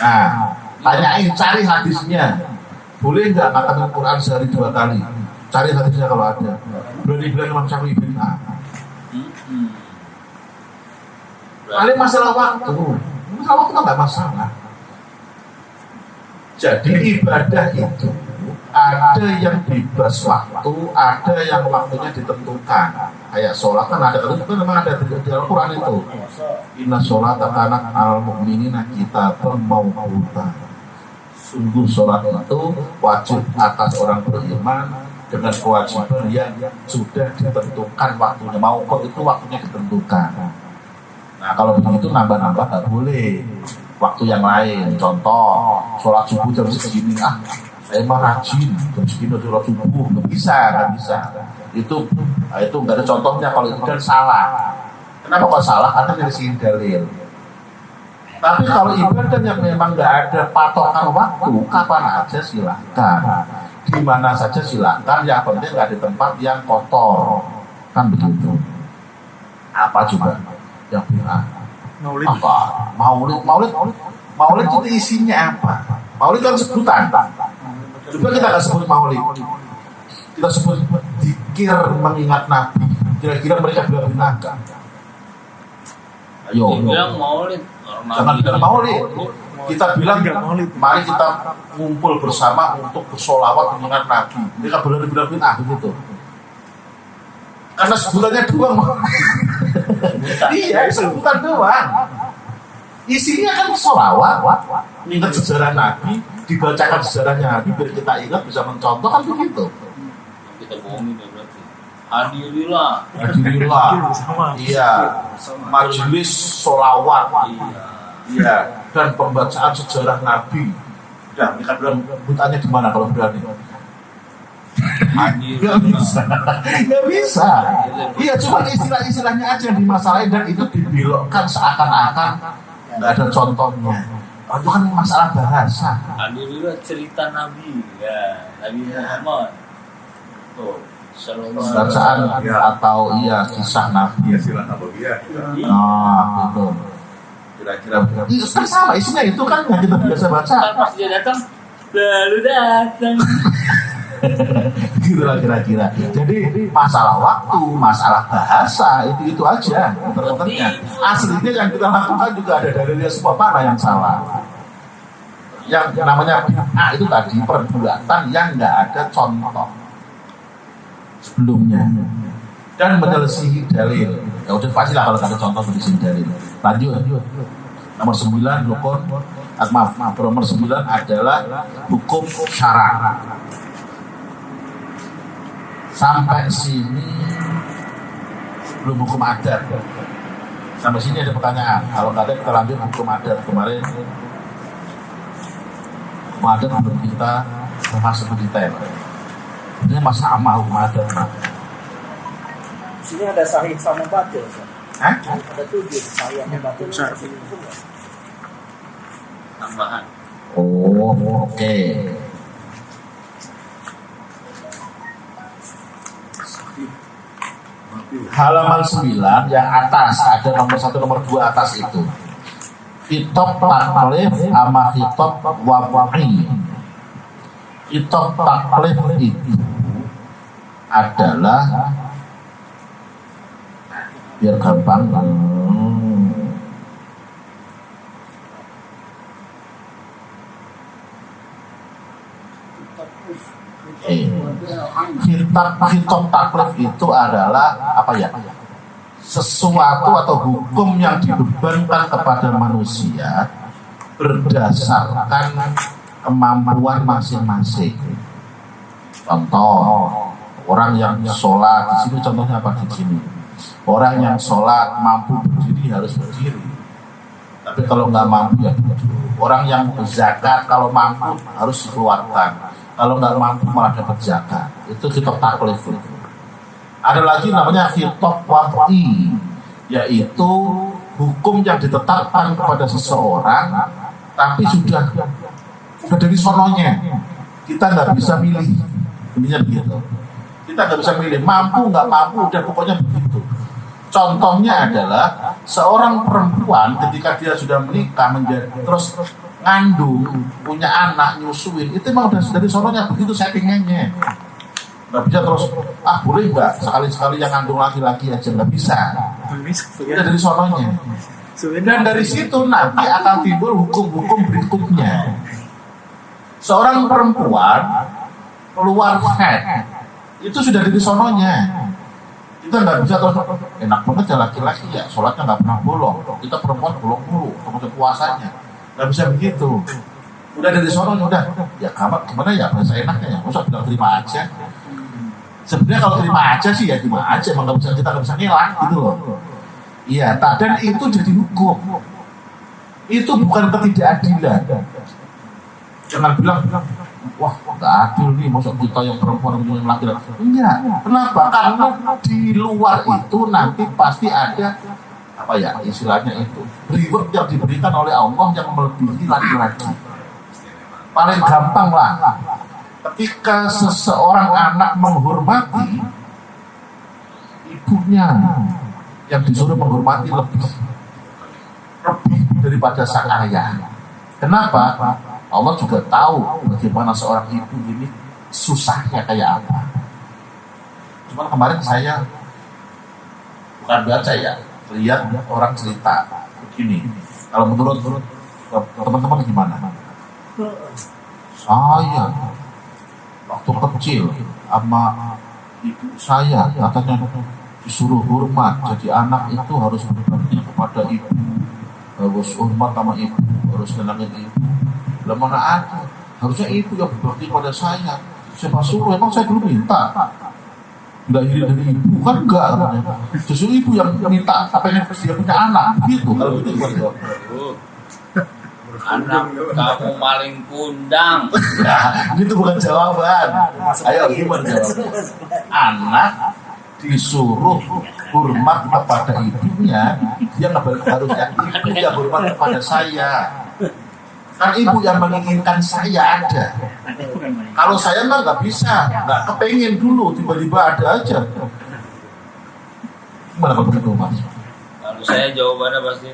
Nah, tanyain, cari hadisnya. Boleh nggak khataman Quran sehari 2 kali? Cari hadisnya kalau ada. Berani bilang Imam Syafi'i bid'ah. Paling masalah waktu. Masalah waktu kan nggak masalah. Jadi ibadah itu ada yang bebas waktu, ada yang waktunya ditentukan. Kayak sholat kan ada, itu memang ada di Al-Quran itu. Inna sholata kanat al mu'minina kitabam mawquta. Sungguh sholat itu wajib atas orang beriman dengan kewajiban yang sudah ditentukan waktunya. Mawqut itu waktunya ditentukan. Nah kalau begitu nambah-nambah nggak boleh. Waktu yang lain, contoh sholat subuh jam segini, saya mah rajin jam segini sholat subuh, nggak bisa. Itu nggak ada contohnya kalau itu kan salah. Kenapa kok salah? Karena dari sini dalil. Tapi kalau ibadah yang memang nggak ada patokan waktu, kapan aja silahkan, di mana saja silahkan. Yang penting nggak di tempat yang kotor, kan begitu. Apa coba yang bid'ah? Apa? Maulid itu isinya apa? Maulid kan sebutan. Coba kita nggak sebut maulid, kita sebut zikir mengingat Nabi. Kira-kira mereka bilang bid'ah? Ayo. Bilang maulid. Jangan bilang maulid. Kita bilang, mari kita ngumpul bersama untuk bersolawat mengingat Nabi. Mereka bilang bid'ah begitu. Karena sebutannya doang. Iya, sebutan doang. Isinya kan solawat, ingat sejarah Nabi, dibacakan sejarahnya Nabi biar kita ingat bisa mencontoh, kan begitu. Kita bohongin ya berarti. Hadirilah. Iya. Majelis solawat. Iya. Dan pembacaan sejarah Nabi. Udah, mereka bilang butannya di mana kalau berani? Gak bisa. Iya, cuma istilah-istilahnya aja yang dimasalahin dan itu dibelokkan seakan-akan nggak ada contohnya. Itu kan masalah bahasa. Hadirilah cerita Nabi, ya Nabi Muhammad. Tuh, Bacaan atau kisah Nabi. Silah nabawiyah. Nah, itu. Kira-kira itu kan sama isinya itu kan yang kita biasa baca. Pas dia datang, lalu datang. Gitu lah kira-kira. Jadi masalah waktu, masalah bahasa itu aja tertentunya. Aslinya yang kita lakukan juga ada dalilnya semua, mana yang salah. Yang namanya bid'ah itu tadi perbuatan yang nggak ada contoh sebelumnya dan menyelisihi dalil. Ya udah pasti lah kalau ada contoh menyelisihi dalil. Lanjut. Nomor 9 rukun. Maaf, nomor 9 adalah hukum syara'. Sampai sini belum hukum adat. Sampai sini ada pertanyaan. Kalau kalian kita lanjut hukum adat kemarin. Hukum adat belum kita bahas lebih detail. Ini masih sama hukum adat. Sini ada sahih sama batil. Hah? Ada 7 sahih sama batil. Tambahan. Oh, oke. Halaman 9 yang atas ada nomor 1 nomor 2 atas itu. Khitab taklif sama khitab wa'i. Khitab taklif itu adalah biar gampang. Khitab taklif itu adalah apa ya? Sesuatu atau hukum yang dibebankan kepada manusia berdasarkan kemampuan masing-masing. Contoh, orang yang sholat di sini contohnya apa di sini? Orang yang sholat mampu berdiri harus berdiri. Tapi kalau nggak mampu ya duduk. Orang yang berzakat kalau mampu harus dikeluarkan. Kalau nggak mampu malah dapat zakat. Itu khitab taklif itu. Ada lagi namanya khitab wad'i, yaitu hukum yang ditetapkan kepada seseorang tapi sudah dari sononya. Kita nggak bisa milih. Intinya begitu. Kita nggak bisa milih mampu nggak mampu, udah pokoknya begitu. Contohnya adalah seorang perempuan ketika dia sudah menikah terus ngandung, punya anak, nyusuin, itu memang udah dari sononya begitu settingannya. Nggak bisa terus, boleh nggak sekali-sekali yang ngandung laki-laki aja, nggak bisa. Udah dari sononya. Dan dari situ nanti akan timbul hukum-hukum berikutnya. Seorang perempuan keluar head, itu sudah dari sononya. Kita nggak bisa terus, enak banget ya laki-laki ya, sholatnya nggak pernah bolong. Kita perempuan bolong mulu, termasuk puasanya. Nggak bisa begitu. Udah dari sononya, udah. Ya gimana ya, bahasa enaknya ya, usah bilang terima aja. Sebenarnya kalau terima aja sih ya terima aja, emang kita nggak bisa ngelak gitu loh. Iya, dan itu jadi hukum. Itu bukan ketidakadilan. Jangan bilang, wah nggak adil nih, masa kita yang perempuan yang laki-laki. Enggak, kenapa? Karena di luar itu nanti pasti ada apa ya istilahnya itu reward yang diberikan oleh Allah yang melebihi laki-laki. Paling gampang lah, ketika seseorang anak menghormati ibunya, yang disuruh menghormati lebih daripada sang ayah. Kenapa? Allah juga tahu bagaimana seorang ibu ini susahnya kayak apa. Cuma kemarin saya bukan baca ya, lihat orang cerita begini. Kalau menurut teman-teman gimana? Saya waktu kecil sama ibu saya katanya disuruh hormat, jadi anak itu harus berbakti kepada ibu, harus hormat sama ibu, harus nenangin ibu. Lah mana ada, harusnya ibu yang berbakti kepada saya. Siapa suruh? Emang saya dulu minta dilahiri dari ibu kan enggak, justru ibu yang minta pengen dia punya anak gitu. Kalau gitu gimana? Anak kamu maling kundang. Nah, itu bukan jawaban. Ayo gimana jawaban? Anak disuruh hormat kepada ibunya, dia nggak harusnya ibu yang hormat kepada saya. Kan ibu yang menginginkan saya ada. Kalau saya mah nggak bisa, nggak kepengen dulu, tiba-tiba ada aja. Gimana kalau begitu mas? Kalau saya jawabannya pasti,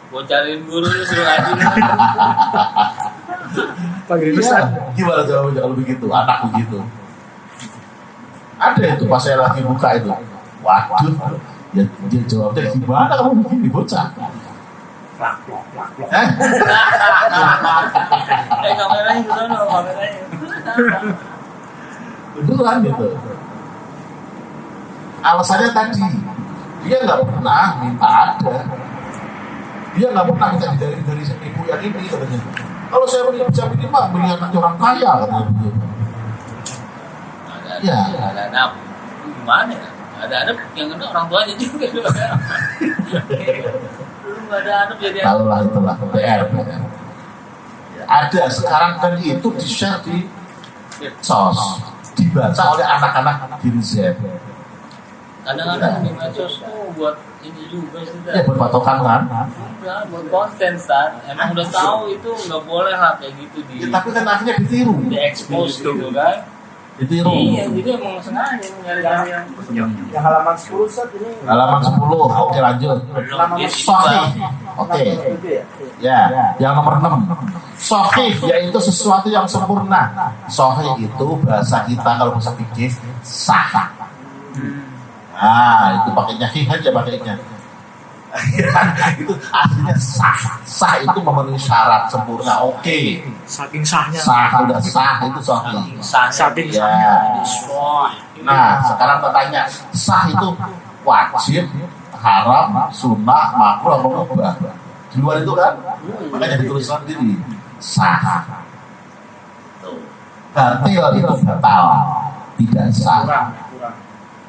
gue cariin guru lu suruh ngaji. Ya, gimana jawabannya kalau begitu? Anak begitu. Ada itu pas saya lagi buka itu. Waduh, ya dia jawabnya gimana kamu begini bocah? Kameranya ke sana, kameranya. Beneran gitu. Alasannya tadi, dia nggak pernah minta ada. Dia nggak pernah minta dari ibu yang ini katanya. Kalau saya bisa minimal beli anaknya orang kaya katanya begitu. Ya. Ada anak, gimana ya? Ada anak yang kena orang tuanya juga. Belum ada anak jadi anak. Kalau lah itulah PR. Ada sekarang kan itu di-share di medsos, dibaca oleh anak-anak Gen Z. Kadang-kadang di medsos tuh buat ini juga sih. Ya buat patokan kan. Udah buat konten Stan. Emang udah tahu itu nggak boleh lah kayak gitu Ya, tapi kan akhirnya ditiru. di expose gitu kan. Ditiru. Iya, jadi emang sengaja nyari yang Yang halaman 10 set ini. Halaman 10. Oke lanjut. Sahih. Oke. Itu ya. Ya, yang nomor 6. Sahih yaitu sesuatu yang sempurna. Sahih itu bahasa kita kalau bahasa fikih sah. Itu pakainya hih aja pakainya. Itu artinya sah. Sah itu memenuhi syarat sempurna. Oke. Saking sahnya. Sah udah sah itu sahih. Saking Ya. sahnya. Nah, sekarang bertanya, sah itu wajib, haram, sunnah, makruh, atau mubah? Di luar itu kan, makanya ditulis sendiri, sah. Batil itu batal, tidak sah. Kurang.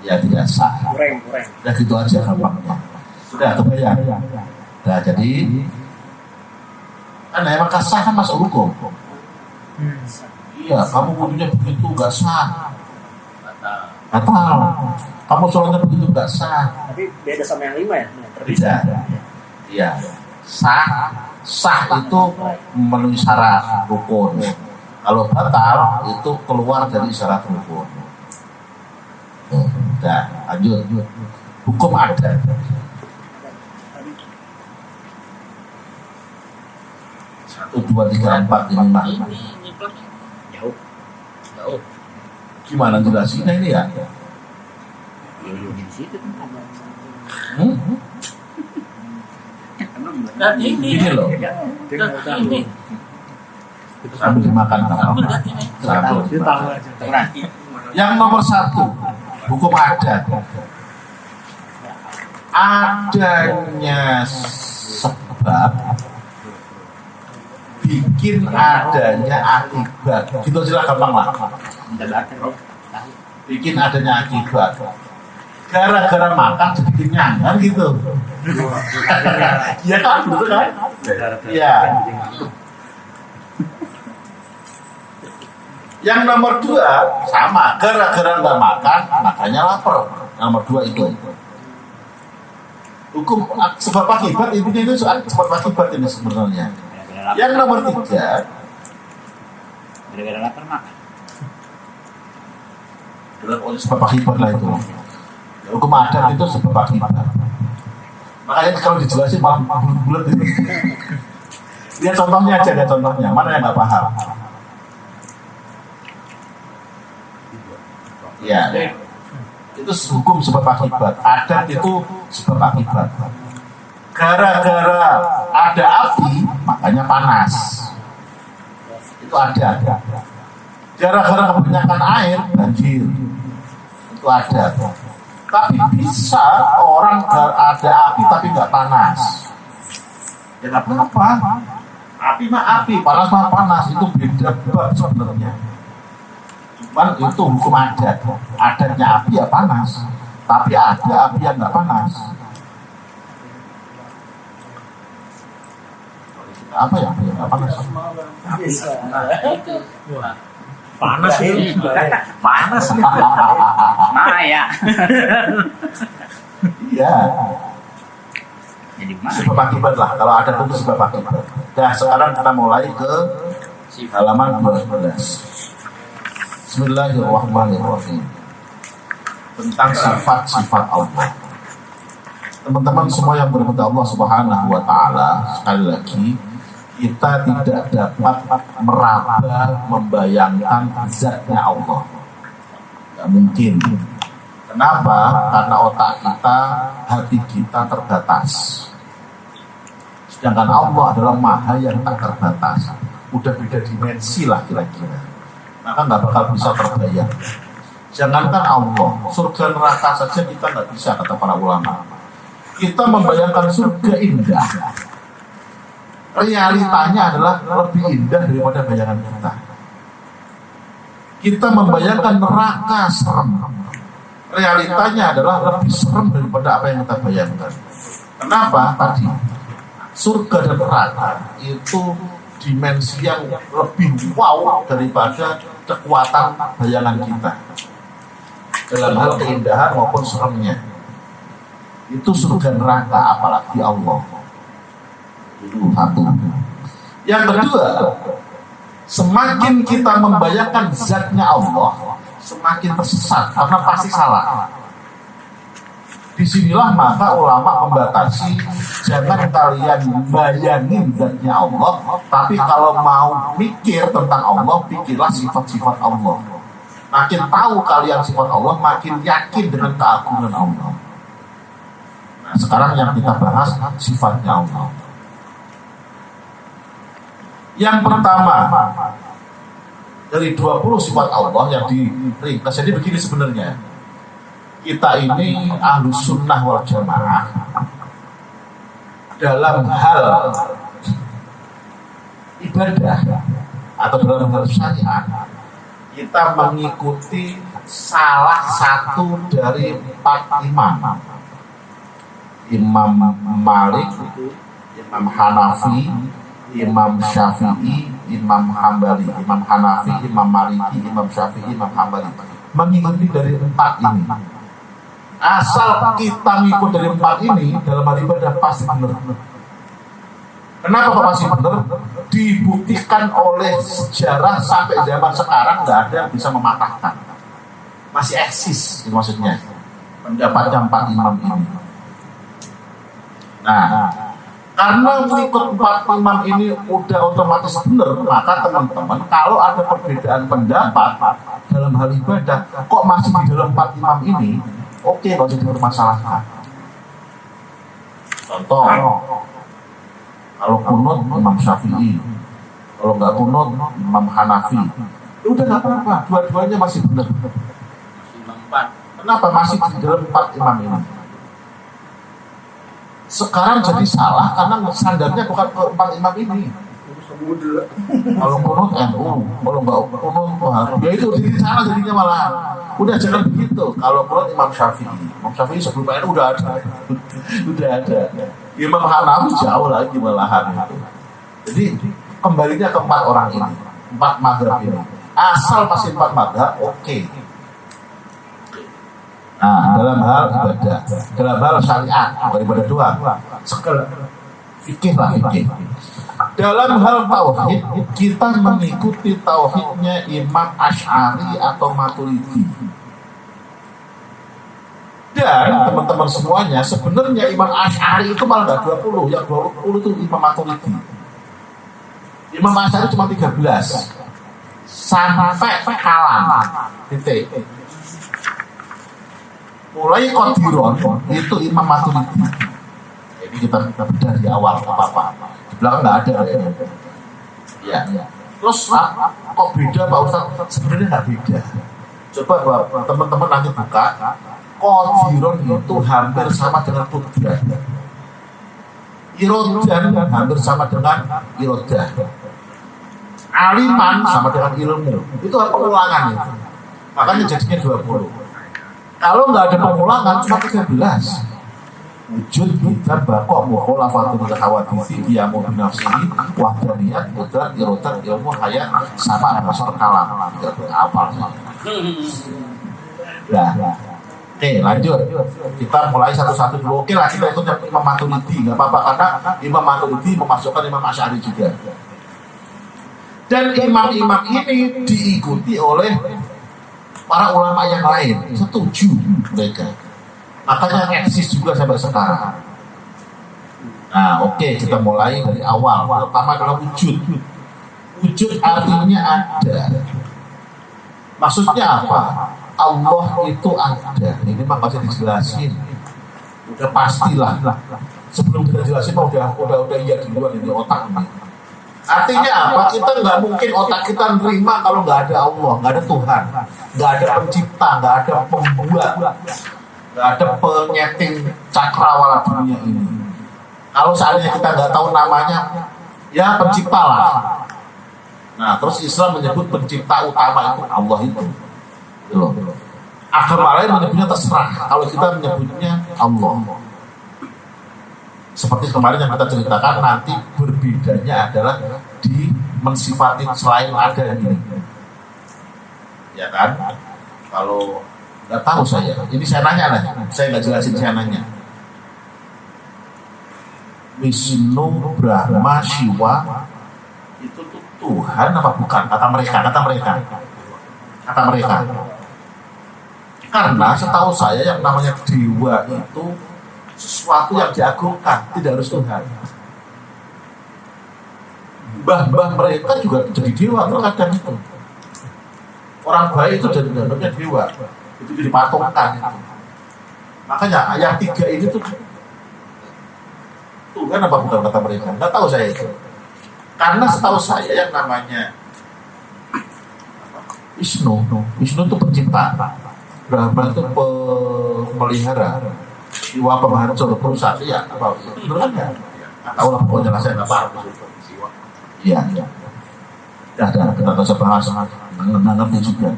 Ya tidak sah. Kurang. Ya gitu aja gampangnya. Sudah kebayang. Nah jadi, kan emang sah kan masuk hukum. Iya, kamu wudhunya begitu nggak sah. Batal. Kamu sholatnya begitu nggak sah. Tapi beda sama yang 5 ya? Beda. Iya. Sah itu memenuhi syarat rukun. Kalau batal itu keluar dari syarat rukun. Udah, lanjut. Hukum ada. Satu, dua, tiga, empat, lima. Ini plugnya jauh. Gimana jelasinnya ini ya? Di situ kan ada. Dan ini Ini loh. dan ini Sambil dimakan sambil apa? lihat ini. Sambil. Dia tahu aja. Yang nomor 1, hukum adat. Adanya sebab bikin adanya akibat. Gitu aja gampang lah. Bikin adanya akibat. Gara-gara makan jadi kenyang kan gitu. Iya kan, betul kan? Iya. Yang nomor 2 sama, gara-gara nggak makan makanya lapar. Nomor 2 itu. Hukum sebab akibat intinya itu soal sebab akibat ini sebenarnya. Yang nomor 3 gara-gara lapar makan. Sebab akibat lah itu. Hukum adat itu sebab akibat. Makanya kalau dijelasin malah bulat itu. Lihat contohnya aja, ada contohnya. Mana yang nggak paham? Ya, itu hukum sebab akibat. Adat itu sebab akibat. Gara-gara ada api, makanya panas. Itu ada. Gara-gara kebanyakan air, banjir. Itu ada. Tapi bisa orang ada api tapi nggak panas. Ya nggak apa-apa. Api mah api, panas mah panas. Itu beda bab sebenarnya. Cuman itu hukum adat. Adatnya api ya panas. Tapi ada api yang nggak panas. Apa ya? Api yang nggak panas. Panas itu. Panas. Maya. Iya. Jadi mana? Sebab akibat lah. Kalau ada itu sebab akibat. Nah, sekarang kita mulai ke halaman 12. Bismillahirrahmanirrahim. Tentang sifat-sifat Allah. Teman-teman semua yang berhormat Allah Subhanahu wa taala, sekali lagi kita tidak dapat meraba, membayangkan zatnya Allah. Tidak mungkin. Kenapa? Karena otak kita, hati kita terbatas. Sedangkan Allah adalah maha yang tak terbatas. Udah beda dimensi lah kira-kira. Maka nggak bakal bisa terbayang. Jangankan Allah, surga neraka saja kita nggak bisa, kata para ulama. Kita membayangkan surga indah. Realitanya adalah lebih indah daripada bayangan kita. Kita membayangkan neraka serem. Realitanya adalah lebih serem daripada apa yang kita bayangkan. Kenapa? Tadi surga dan neraka itu dimensi yang lebih wow daripada kekuatan bayangan kita dalam hal keindahan maupun seremnya. Itu surga neraka, apalagi Allah. Itu satu. Yang kedua, semakin kita membayangkan zatnya Allah, semakin tersesat karena pasti salah. Disinilah maka ulama membatasi, jangan kalian bayangin zatnya Allah, tapi kalau mau mikir tentang Allah, pikirlah sifat-sifat Allah. Makin tahu kalian sifat Allah, makin yakin dengan keagungan Allah. Nah, sekarang yang kita bahas sifatnya Allah. Yang pertama, dari 20 sifat Allah yang diringkas, jadi begini sebenarnya. Kita ini ahlus sunnah wal jamaah dalam hal ibadah atau dalam hal syariat, kita mengikuti salah satu dari 4 imam. Imam Malik, Imam Hanafi, Imam Syafi'i, Imam Hambali. Imam Hanafi, Imam Maliki, Imam Syafi'i, Imam Hambali. Mengikuti dari 4 ini. Asal kita ngikut dari 4 ini dalam hal ibadah pasti benar. Kenapa kok pasti benar? Dibuktikan oleh sejarah sampai zaman sekarang nggak ada yang bisa mematahkan. Masih eksis, itu maksudnya. Pendapatnya 4 imam ini. Nah, karena mengikut 4 imam ini udah otomatis benar, maka teman-teman kalau ada perbedaan pendapat dalam hal ibadah, kok masih di dalam 4 imam ini, oke, nggak usah dipermasalahkan. Contoh, kalau kunut Imam Syafi'i, kalau nggak kunut Imam Hanafi, udah nggak apa-apa, dua-duanya masih benar. Kenapa masih di dalam 4 imam ini? Sekarang jadi salah karena standarnya bukan ke 4 imam ini. Kalau kunut NU, kalau nggak kunut ya itu jadi salah jadinya malah. Udah jangan begitu. Kalau kunut Imam Syafi'i, Imam Syafi'i sebelum NU udah ada, udah ada. Imam Hanafi jauh lagi malahan itu. Jadi kembalinya ke 4 orang ini, 4 mazhab ini. asal masih 4 mazhab oke. Nah, dalam hal ibadah, dalam hal syariat, bukan ibadah doang, segala fikih lah fikih. Dalam hal tauhid, kita mengikuti tauhidnya Imam Asy'ari atau Maturidi. Dan teman-teman semuanya, sebenarnya Imam Asy'ari itu malah nggak 20, yang 20 itu Imam Maturidi. Imam Asy'ari cuma 13, sampai kalam, titik. Mulai Qadiron itu Imam Maturidi. Jadi kita bedah di awal apa-apa. Di belakang nggak ada. Ya. Terus kok beda Pak Ustaz? Sebenarnya nggak beda. Coba teman-teman nanti buka. Qadiron itu hampir sama dengan Qudrat. Irodan hampir sama dengan Irodah. Aliman sama dengan ilmu. Itu pengulangan itu. Makanya jadinya 20. Kalau nggak ada pengulangan cuma 13. Wujud kita bakok mukhalafatul hawadisi dia mau binafsihi wahdaniyat qudrat irodat ilmu hayat sama asal kalam. Apa nah, oke lanjut. Kita mulai satu-satu dulu. Oke lah kita itu Imam Maturidi nggak apa-apa karena Imam Maturidi memasukkan Imam Asy'ari juga. Dan imam-imam ini diikuti oleh para ulama yang lain, setuju mereka. Makanya eksis juga sampai sekarang. Nah, oke, kita mulai dari awal. Pertama adalah wujud. Wujud artinya ada. Maksudnya apa? Allah itu ada. Ini memang masih dijelasin. Udah pastilah. Sebelum kita jelasin, udah iya duluan ini otak ini. Artinya apa? Kita nggak mungkin otak kita nerima kalau nggak ada Allah, nggak ada Tuhan, nggak ada pencipta, nggak ada pembuat, nggak ada penyeting cakrawala dunia ini. Kalau seandainya kita nggak tahu namanya, ya pencipta lah. Nah, terus Islam menyebut pencipta utama itu Allah itu. Loh. Agama lain menyebutnya terserah. Kalau kita menyebutnya Allah. Seperti kemarin yang kita ceritakan, nanti berbedanya adalah di mensifati selain ada ini. Ya kan? Kalau nggak tahu saya, ini saya nanya lah, saya nggak jelasin, saya nanya. Wisnu, Brahma, Shiva itu tuh Tuhan apa bukan? Kata mereka. Karena setahu saya yang namanya dewa itu sesuatu yang diagungkan, tidak harus Tuhan. Mbah-mbah mereka juga jadi dewa terkadang itu. Orang baik itu jadi namanya dewa, itu jadi patungkan itu. Makanya yang 3 ini tuh Tuhan apa bukan kata mereka? Nggak tahu saya itu. Karena setahu saya yang namanya Wisnu itu pencipta, Brahma itu pemelihara, Siwa pemhancur perusahaan, ya apa? Benar kan? Tahu lah pokoknya saya nggak paham. Iya. Dah kita nggak usah bahas, nggak ngerti juga.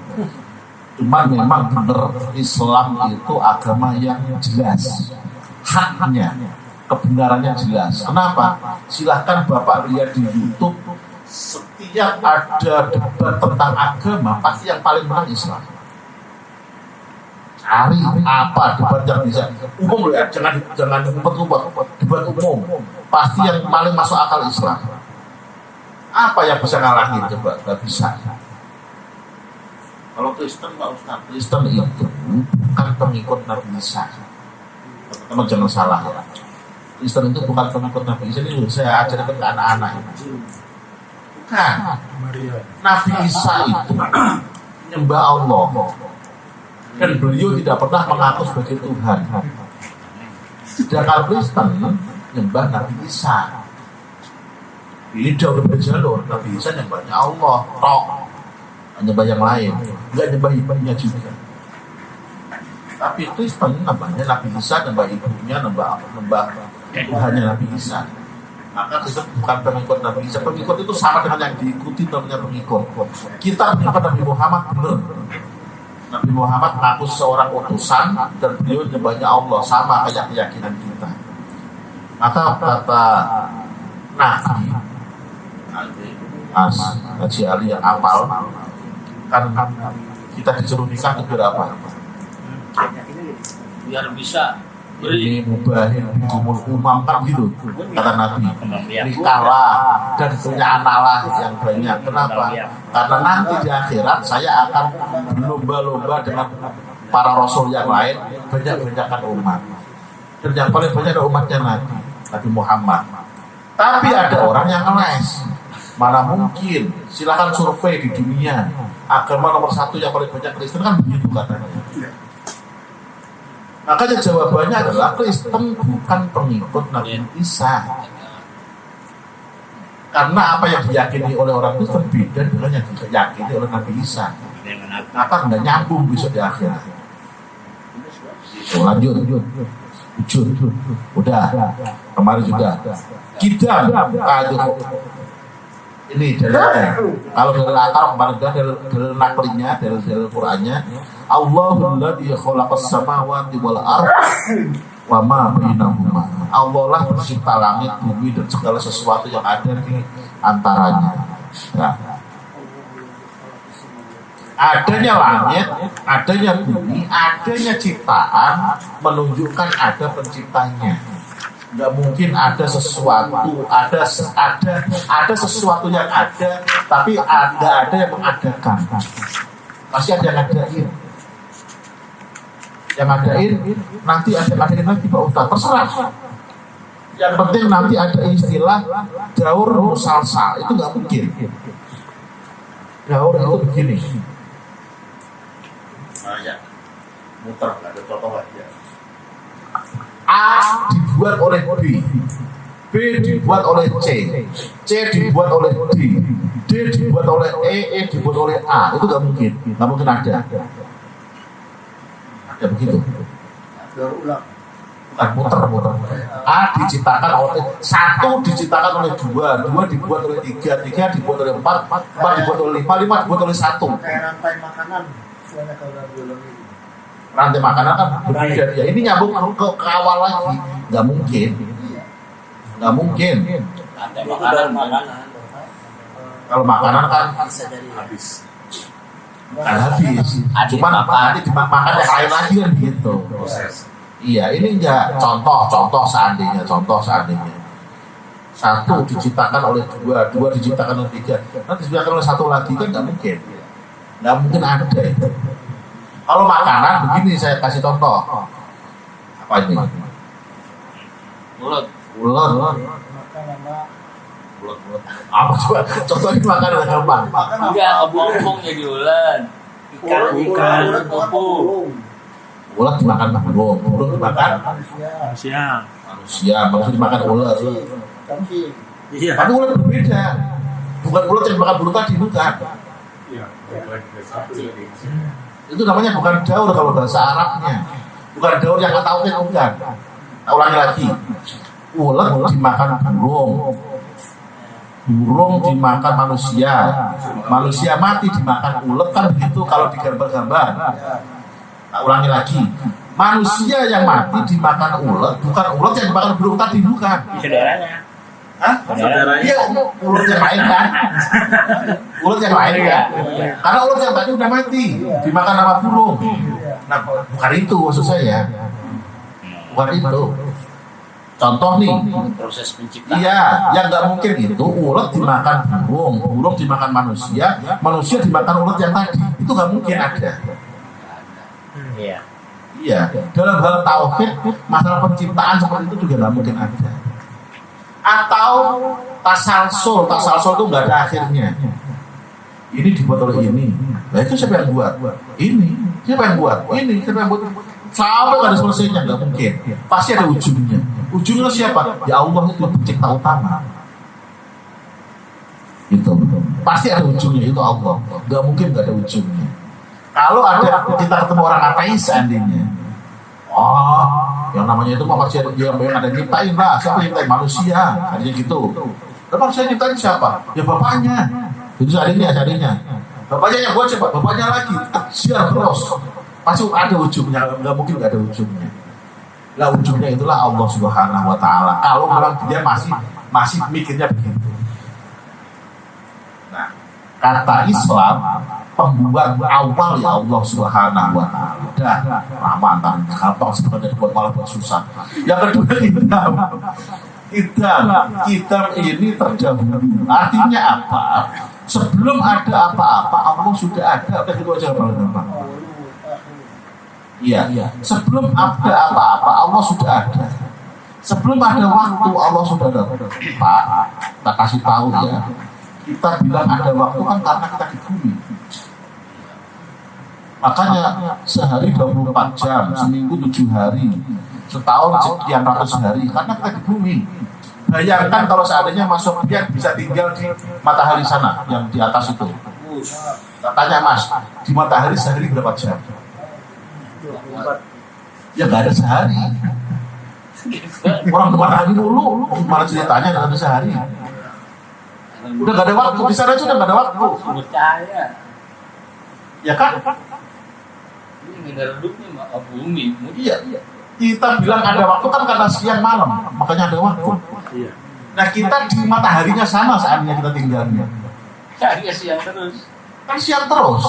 Cuma memang benar Islam itu agama yang jelas, haknya, kebenarannya jelas. Kenapa? Silahkan Bapak lihat di YouTube, setiap ada debat tentang agama pasti yang paling menang Islam. Cari apa debat yang bisa umum ya, jangan ngumpet-ngumpet, debat umum pasti yang paling masuk akal Islam. Apa yang bisa ngalahin coba? Gak bisa. Kalau Kristen Pak Ustaz, Kristen itu bukan pengikut Nabi Isa. Teman-teman jangan salah ya. Kristen itu bukan pengikut Nabi Isa, ini saya ajarkan ke anak-anak. Bukan. Nabi Isa itu menyembah Allah. Dan beliau tidak pernah mengaku sebagai Tuhan. Sedangkan Kristen menyembah Nabi Isa. Ini jauh berbeda jalur. Nabi Isa nyembahnya Allah, tok. Nyembah yang lain, nggak nyembah ibunya juga. Tapi Kristen nyembahnya Nabi Isa, nyembah ibunya, nyembah Tuhannya Nabi Isa. Maka Kristen bukan pengikut Nabi Isa. Pengikut itu sama dengan yang diikuti namanya pengikut. Kita pengikut Nabi Muhammad benar. Nabi Muhammad mengaku seorang utusan dan beliau nyembahnya Allah, sama kayak keyakinan kita. Maka kata Nabi Haji Ali yang apal, kan kita disuruh nikah itu biar apa? Biar bisa Ini mubahin kumul umam kan gitu kata Nabi. Iya. Nikahlah dan punya anak yang banyak. Kenapa? Karena nanti di akhirat saya akan berlomba-lomba dengan para rasul yang lain, banyak-banyakan umat. Dan yang paling banyak adalah umatnya Nabi Muhammad. Tapi ada orang yang ngeles. Mana mungkin? Silakan survei di dunia. Agama nomor 1 yang paling banyak Kristen kan begitu katanya. Makanya jawabannya adalah Kristen bukan pengikut Nabi Isa. Karena apa yang diyakini oleh orang Kristen beda dengan yang diyakini oleh Nabi Isa. Maka nggak nyambung besok di akhirat. Lanjut. Udah. Kemarin juga. Kita ini dalilnya. Kalau dari latar kemarin dari naklinya, dari Qurannya, Allahul ladzi khalaqas samawati wal ardh wa ma bainahuma. Allah lah pencipta langit, bumi dan segala sesuatu yang ada di antaranya. Nah, adanya langit, adanya bumi, adanya ciptaan menunjukkan ada penciptanya. Nggak mungkin ada sesuatu, ada sesuatu yang ada, tapi ada yang mengadakan. Pasti ada yang ngadain. Yang ngadain nanti ada ngadain lagi Pak Ustaz, terserah. Yang penting nanti ada istilah daur musalsal, itu nggak mungkin. Daur itu begini. Muter, nggak ada contoh lagi ya. A dibuat oleh B, B dibuat oleh C, C dibuat oleh D, D dibuat oleh E dibuat oleh A. Itu nggak mungkin ada begitu. Bukan muter. A diciptakan oleh 1, diciptakan oleh 2, 2 dibuat oleh 3, 3 dibuat oleh 4, 4 dibuat oleh 5, 5 dibuat oleh 1. Kayak rantai makanan, sebenarnya kalau biologi. Rantai makanan kan berbeda ya. Ini nyambung ke awal lagi, nggak mungkin. rantai makanan. Kalau makanan kan Bisa jadi habis. Cuman nanti dimakan yang lain lagi kan gitu. Iya, ini enggak contoh seandainya. 1 diciptakan oleh 2, 2 diciptakan oleh 3, nanti diciptakan oleh 1 lagi kan nggak mungkin ada itu. Kalau makanan begini saya kasih contoh. Apa ini? Mulut. Apa coba? Contohnya makanan yang gampang. Enggak, obong-obong jadi ulen. Ikan. Ulat dimakan burung dimakan Siang. manusia dimakan ulat. Iya. Tapi ulat berbeda. Bukan ulat yang dimakan burung tadi, bukan. Itu namanya bukan daur kalau bahasa Arabnya. Bukan daur yang ketahuan, bukan. Ulangi lagi. Ulat dimakan burung dimakan manusia mati dimakan ulat, kan begitu kalau digambar-gambar. Ulangi lagi. Manusia yang mati dimakan ulat, bukan ulat yang dimakan burung tadi, bukan. Saudaranya. Hah? Iya, ulat yang lain kan? Ulat yang lain kan? Karena ulat yang tadi udah mati, dimakan sama burung. Nah, bukan itu maksud saya. Bukan itu. Contoh nih, Proses penciptaan. iya, yang nggak mungkin itu ulat dimakan burung dimakan manusia dimakan ulat yang tadi. Itu nggak mungkin ada. Iya. Iya, dalam hal tauhid, masalah penciptaan seperti itu juga nggak mungkin ada. Atau tasalsul itu nggak ada akhirnya. Ini dibuat oleh ini. Nah itu siapa yang buat? Ini. Siapa yang buat? Ini. Siapa yang buat? Sampai nggak ada selesainya, nggak mungkin. Pasti ada ujungnya. Ujungnya siapa? Ya Allah itu pencipta utama. Itu. Pasti ada ujungnya, itu Allah. Nggak mungkin nggak ada ujungnya. Kalau ada kita ketemu orang ateis seandainya, yang namanya itu pasti yang ada nyiptain lah. Siapa yang nyiptain? Manusia, adanya gitu. Emang saya nyiptain siapa? Ya bapaknya. Itu seandainya. Bapaknya yang buat siapa? Bapaknya lagi. Siar terus. Pasti ada ujungnya. Nggak mungkin nggak ada ujungnya. Lah ujungnya itulah Allah Subhanahu Wa Taala. Kalau memang dia masih mikirnya begitu. Nah, kata Islam pembuat awal ya Allah Subhanahu wa taala. Dah lama antar gampang sebenarnya buat malah buat susah. Yang kedua kita ini terdahulu. Artinya apa? Sebelum ada apa-apa Allah sudah ada. Udah gitu aja paling gampang. Iya. Sebelum ada apa-apa Allah sudah ada. Sebelum ada waktu Allah sudah ada. Pak, kita kasih tahu ya. Kita bilang ada waktu kan karena kita di bumi. Makanya sehari 24 jam, seminggu 7 hari, setahun sekian ratus hari, karena kita di bumi. Bayangkan kalau seandainya masuk dia bisa tinggal di matahari sana, yang di atas itu. Tanya Mas, di matahari sehari berapa jam? Ya nggak ada sehari. Orang di matahari dulu, gimana ceritanya nggak ada sehari? Udah nggak ada waktu, di sana itu udah nggak ada waktu. Percaya. Ya kan? Ini negara redupnya mah bumi. Iya. Kita bilang ada waktu kan karena siang malam, makanya ada waktu. Nah kita di mataharinya sama saatnya kita tinggalnya. Cari siang terus. Kan siang terus.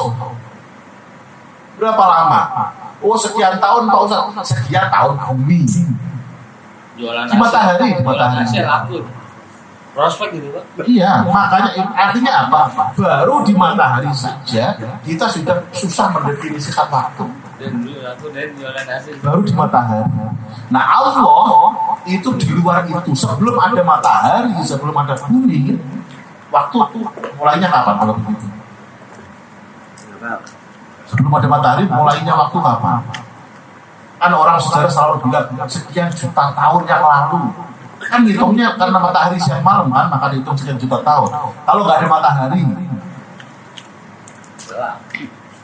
Berapa lama? Oh sekian tahun Pak Ustaz. Sekian tahun bumi. Jualan Di matahari, di jualan matahari. nasi laku. Prospek gitu Pak. Iya, makanya artinya apa? Baru di matahari saja kita sudah susah mendefinisikan waktu. Dan dulu aku jualan nasi. Baru di matahari. Nah Allah itu di luar itu. Sebelum ada matahari, sebelum ada bumi, waktu mulainya kapan kalau begitu? Sebelum ada matahari, mulainya waktu kapan? Kan orang sejarah selalu bilang sekian juta tahun yang lalu. Kan hitungnya karena matahari siang malam kan, maka dihitung sekian juta tahun. Kalau nggak ada matahari,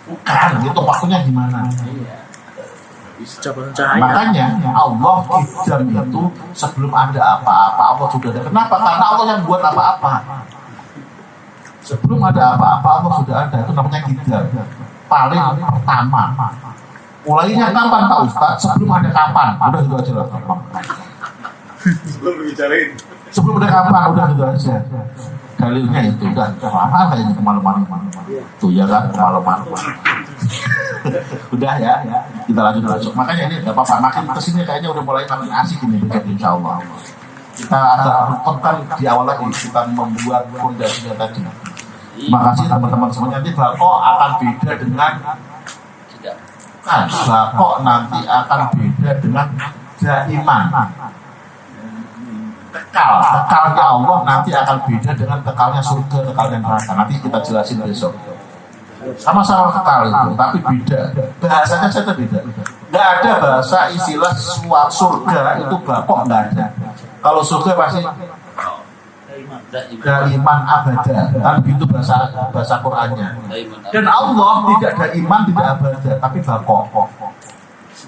bukan, itu waktunya gimana? Makanya Allah kidam itu sebelum ada apa-apa Allah sudah ada. Kenapa? Karena Allah yang buat apa-apa. Sebelum ada apa-apa Allah sudah ada. Itu namanya kidam. Paling pertama. Mulainya kapan Pak Ustaz? Sebelum ada kapan? Udah gitu aja lah. Sebelum ada kapan? Udah gitu aja. Dalilnya itu udah lama kayaknya kemaluan. Tuh ya kan kemaluan. Udah ya, kita lanjut. Makanya ini nggak apa-apa. Makin kesini kayaknya udah mulai makin asik ini begitu insya Allah. Kita agak rukunkan di awal lagi kita membuat fondasinya tadi. Terima kasih teman-teman semuanya. Nanti bakok akan beda dengan bakok nanti akan beda dengan daiman. Kekalnya Allah nanti akan beda dengan kekalnya surga, kekalnya neraka. Nanti kita jelasin besok. Sama-sama kekal itu, tapi beda. Bahasanya saja beda. Nggak ada bahasa istilah surga itu bakok, nggak ada. Kalau surga pasti daiman abada, kan begitu bahasa Qur'annya. Dan Allah tidak daiman, tidak abada, tapi bakok.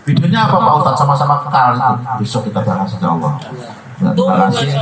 Bedanya apa Pak Ustadz? Sama-sama kekal itu. Besok kita bahas insya Allah. Terima kasih.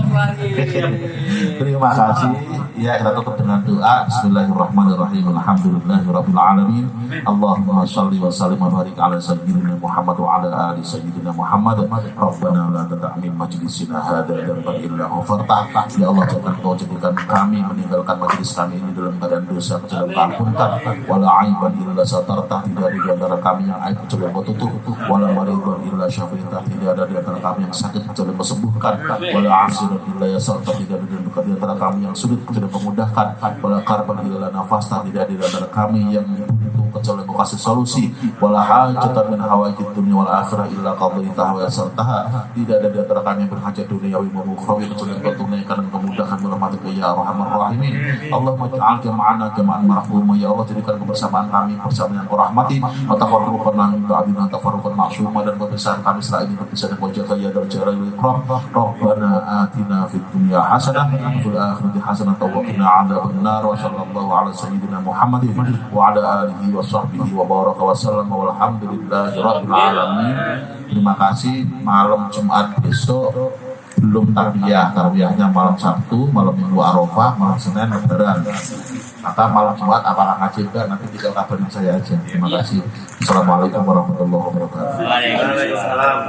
Terima kasih. Ya, kita tutup dengan doa. Bismillahirrahmanirrahim. Alhamdulillahirabbil alamin. Allahumma shalli wa sallim wa barik ala sayyidina Muhammad wa ala ali sayyidina Muhammad. Rabbana la tata'min majlisina hadza dzanban illa ghafarta. Ya Allah, jangan Kau jadikan kami meninggalkan majlis kami ini dalam keadaan dosa kecuali ampunkan. Wala aiban illa satarta. Tidak ada di antara kami yang aib kecuali Kau tutup. Wala maridan illa syafaita. Tidak ada di antara kami yang sakit kecuali Kau sembuhkan. Wala asiran illa yasarta. Tidak ada di antara kami yang sulit kecuali memudahkan. Wala karban illa nafasta. Tidak ada di antara kami yang buntu kecuali Kau kasih solusi. Wala hajatan min hawaijid dunya wal akhirah illa qadaitaha wa yasartaha. Tidak ada di antara kami yang berhajat duniawi maupun ukhrawi kecuali Kau tunaikan dan memudahkan rahmatika ya arhamar rahimin. Allahumma ja'al jama'ana jama'an marhuma. Ya Allah, jadikan kebersamaan kami persamaan yang Kau rahmati. Wa tafarruqan min ba'dina tafarruqan ma'suma. Dan perpisahan kami setelah ini perpisahan yang Kau jaga ya dal jalali wal ikram. Rabbana atina fid dunya hasanah wa fil akhirati hasanah wa qina adzabannar. Wa sallallahu ala sayyidina Muhammadin wa ala alihi wa sahbihi wa baraka wa sallam. Walhamdulillahi rabbil alamin. Terima kasih. Malam Jumat besok belum tarbiyahnya malam Sabtu, malam Minggu Arafah, malam Senin Lebaran. Maka malam Jumat apakah ngaji enggak, nanti tinggal kabarin saya aja. Terima kasih. Assalamualaikum warahmatullahi wabarakatuh. Waalaikumsalam.